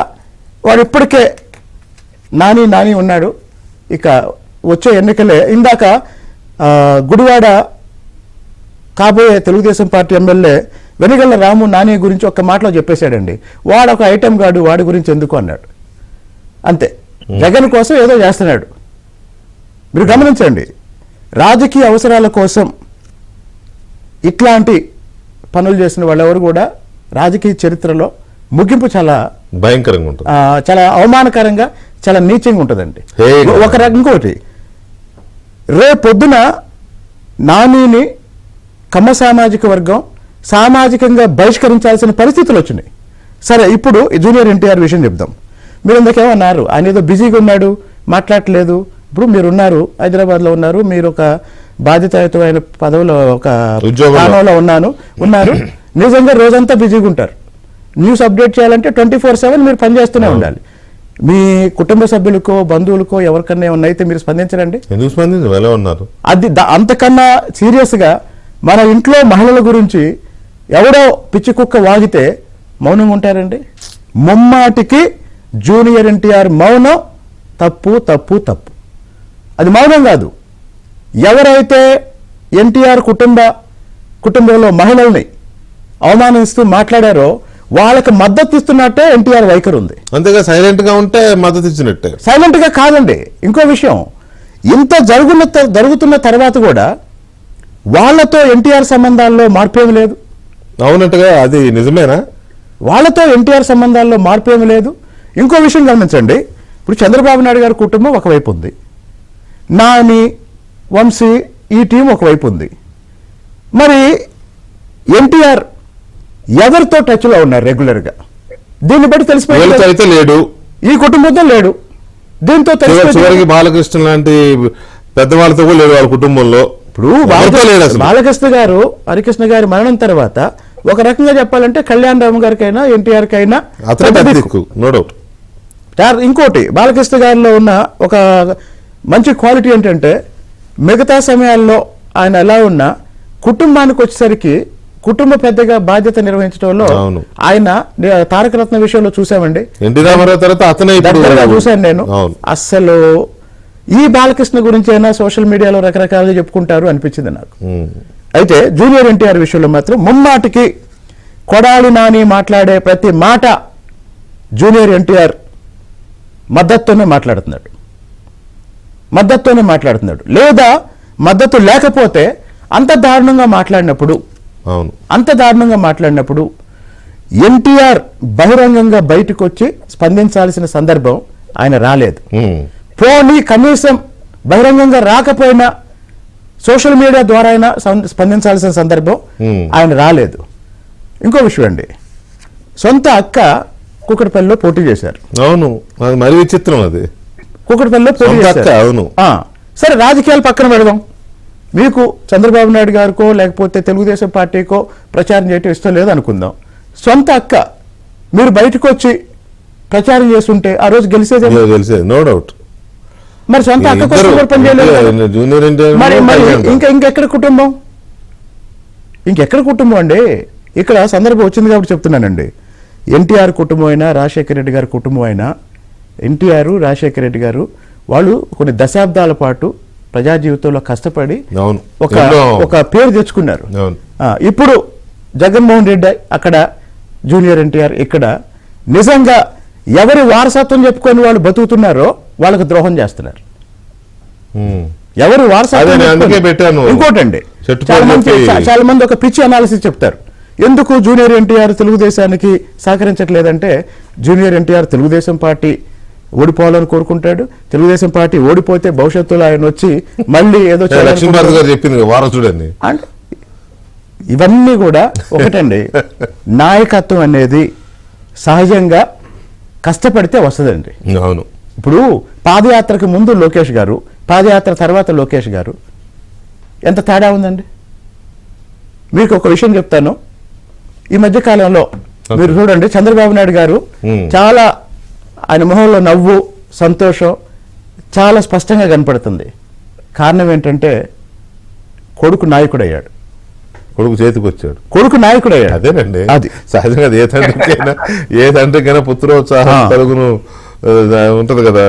వాడు ఇప్పటికే నాని ఉన్నాడు. ఇక వచ్చే ఎన్నికలే. ఇందాక గుడివాడ కాబోయే తెలుగుదేశం పార్టీ ఎమ్మెల్యే వెనిగళ్ల రాము నాని గురించి ఒక్క మాటలో చెప్పేశాడండి. వాడు ఒక ఐటెం గాడు, వాడి గురించి ఎందుకు అన్నాడు. అంతే, జగన్ కోసం ఏదో చేస్తున్నాడు. మీరు గమనించండి, రాజకీయ అవసరాల కోసం ఇట్లాంటి పనులు చేసిన వాళ్ళెవరు కూడా రాజకీయ చరిత్రలో ముగింపు చాలా భయంకరంగా ఉంటుంది, చాలా అవమానకరంగా, చాలా నీచంగా ఉంటుందండి. ఒక ఇంకోటి, రేపొద్దున నానిని కమ్మ సామాజిక వర్గం సామాజికంగా బహిష్కరించాల్సిన పరిస్థితులు వచ్చినాయి. సరే, ఇప్పుడు జూనియర్ ఎన్టీఆర్ విషయం చెప్దాం. మీరు ఇందాకేమన్నారు, ఆయన ఏదో బిజీగా ఉన్నాడు, మాట్లాడలేదు. ఇప్పుడు మీరు ఉన్నారు, హైదరాబాద్లో ఉన్నారు, మీరు ఒక బాధ్యతాయుతమైన పదవిలో, ఒక స్థానంలో ఉన్నారు. నిజంగా రోజంతా బిజీగా ఉంటారు. న్యూస్ అప్డేట్ చేయాలంటే 24/7 మీరు పనిచేస్తూనే ఉండాలి. మీ కుటుంబ సభ్యులకో ఎవరికో ఎవరికన్నా ఏమన్నా అయితే మీరు స్పందించరండి. ఎందుకు స్పందించరు? ఎలా ఉన్నారు? అది అంతకన్నా సీరియస్గా మన ఇంట్లో మహిళల గురించి ఎవడో పిచ్చి కుక్క వాగితే మౌనంగా ఉంటారండి? ముమ్మాటికి జూనియర్ ఎన్టీఆర్ మౌనం తప్పు తప్పు తప్పు. అది మౌనం కాదు. ఎవరైతే ఎన్టీఆర్ కుటుంబంలో మహిళల్ని అవమానిస్తూ మాట్లాడారో వాళ్ళకి మద్దతు ఇస్తున్నట్టే ఎన్టీఆర్ వైఖరి ఉంది. అంతేగా సైలెంట్ గా ఉంటే మద్దతు ఇచ్చినట్టే. సైలెంట్ గా కాదండి. ఇంకో విషయం, ఇంత జరుగుతున్న తర్వాత కూడా వాళ్ళతో ఎన్టీఆర్ సంబంధాల్లో మార్పేమి లేదు. అవునట్టుగా, అది నిజమేనా? వాళ్ళతో ఎన్టీఆర్ సంబంధాల్లో మార్పేమి లేదు. ఇంకో విషయం గమనించండి, ఇప్పుడు చంద్రబాబు నాయుడు గారి కుటుంబం ఒకవైపు ఉంది, నాని, వంశీ ఈ టీం ఒకవైపు ఉంది. మరి ఎన్టీఆర్ ఎవరితో టచ్లో ఉన్నారు రెగ్యులర్గా? దీన్ని బట్టి తెలిసిపోయింది అయితే లేడు, ఈ కుటుంబంతో లేడు. దీంతో చివరికి బాలకృష్ణ లాంటి పెద్దవాళ్ళతో కూడా లేడు వాళ్ళ కుటుంబంలో. ఇప్పుడు బాలకృష్ణ గారు, హరికృష్ణ గారి మరణం తర్వాత ఒక రకంగా చెప్పాలంటే కళ్యాణ్ రామ్ గారికైనా ఎన్టీఆర్ కైనా నో డౌట్. ఇంకోటి, బాలకృష్ణ గారిలో ఉన్న ఒక మంచి క్వాలిటీ ఏంటంటే మిగతా సమయాల్లో ఆయన ఎలా ఉన్నా కుటుంబానికి వచ్చేసరికి కుటుంబ పెద్దగా బాధ్యత నిర్వహించడంలో ఆయన తారక రత్న విషయంలో చూసామండి. ఎన్టీ రామారావు తర్వాత అతనే చూశాను నేను. అస్సలు ఈ బాలకృష్ణ గురించి అయినా సోషల్ మీడియాలో రకరకాలుగా చెప్పుకుంటారు అనిపించింది నాకు. అయితే జూనియర్ ఎన్టీఆర్ విషయంలో మాత్రం ముమ్మాటికి కొడాలి నాని మాట్లాడే ప్రతి మాట జూనియర్ ఎన్టీఆర్ మద్దతుతోనే మాట్లాడుతున్నాడు. లేదా మద్దతు లేకపోతే అంత దారుణంగా మాట్లాడినప్పుడు ఎన్టీఆర్ బహిరంగంగా బయటకు వచ్చి స్పందించాల్సిన సందర్భం ఆయన రాలేదు. పోనీ కనీసం బహిరంగంగా రాకపోయినా సోషల్ మీడియా ద్వారా అయినా స్పందించాల్సిన సందర్భం ఆయన రాలేదు. ఇంకో విషయం అండి, సొంత అక్క కూకట్పల్లిలో పోటీ చేశారు. అవును, మరి విచిత్రం. అది కూకట్పల్లిలో పోటీ చేశారు. అవును. సరే, రాజకీయాలు పక్కన పెడదాం. మీకు చంద్రబాబు నాయుడు గారికో లేకపోతే తెలుగుదేశం పార్టీకో ప్రచారం చేయటం ఇష్టం లేదు అనుకుందాం. సొంత అక్క మీరు బయటకు వచ్చి ప్రచారం చేస్తుంటే ఆ రోజు గెలిచేది, నో డౌట్. మరి సొంత అక్క కోసం పనిచేయలేదు. ఇంకెక్కడ కుటుంబం అండి? ఇక్కడ సందర్భం వచ్చింది కాబట్టి చెప్తున్నానండి. ఎన్టీఆర్ కుటుంబం అయినా రాజశేఖర రెడ్డి గారి కుటుంబం అయినా, ఎన్టీఆర్ రాజశేఖర రెడ్డి గారు వాళ్ళు కొన్ని దశాబ్దాల పాటు ప్రజా జీవితంలో కష్టపడి ఒక పేరు తెచ్చుకున్నారు. ఇప్పుడు జగన్మోహన్ రెడ్డి అక్కడ, జూనియర్ ఎన్టీఆర్ ఇక్కడ, నిజంగా ఎవరి వారసత్వం చెప్పుకొని వాళ్ళు బతుకుతున్నారో వాళ్ళకు ద్రోహం చేస్తున్నారు. ఎవరు వారసత్వం. ఇంకోటండి, చాలా మంది ఒక పిచ్చి అనాలిసిస్ చెప్తారు. ఎందుకు జూనియర్ ఎన్టీఆర్ తెలుగుదేశానికి సహకరించట్లేదంటే, జూనియర్ ఎన్టీఆర్ తెలుగుదేశం పార్టీ ఓడిపోవాలని కోరుకుంటాడు. తెలుగుదేశం పార్టీ ఓడిపోతే భవిష్యత్తులో ఆయన వచ్చి మళ్ళీ ఏదో వారసుడని. ఇవన్నీ కూడా ఒకటండి. నాయకత్వం అనేది సహజంగా కష్టపడితే వస్తుందండి. అవును. ఇప్పుడు పాదయాత్రకు ముందు లోకేష్ గారు, పాదయాత్ర తర్వాత లోకేష్ గారు, ఎంత తేడా ఉందండి. మీకు ఒక విషయం చెప్తాను. ఈ మధ్య కాలంలో మీరు చూడండి, చంద్రబాబు నాయుడు గారు చాలా, ఆయన మొహంలో నవ్వు, సంతోషం చాలా స్పష్టంగా కనపడుతుంది. కారణం ఏంటంటే కొడుకు నాయకుడయ్యాడు. కొడుకు చేతికి వచ్చాడు, కొడుకు నాయకుడయ్యాడు. అదేనండి, అది సహజంగా ఏ తండ్రికైనా పుత్రోత్సాహం కలుగును ఉంటది కదా.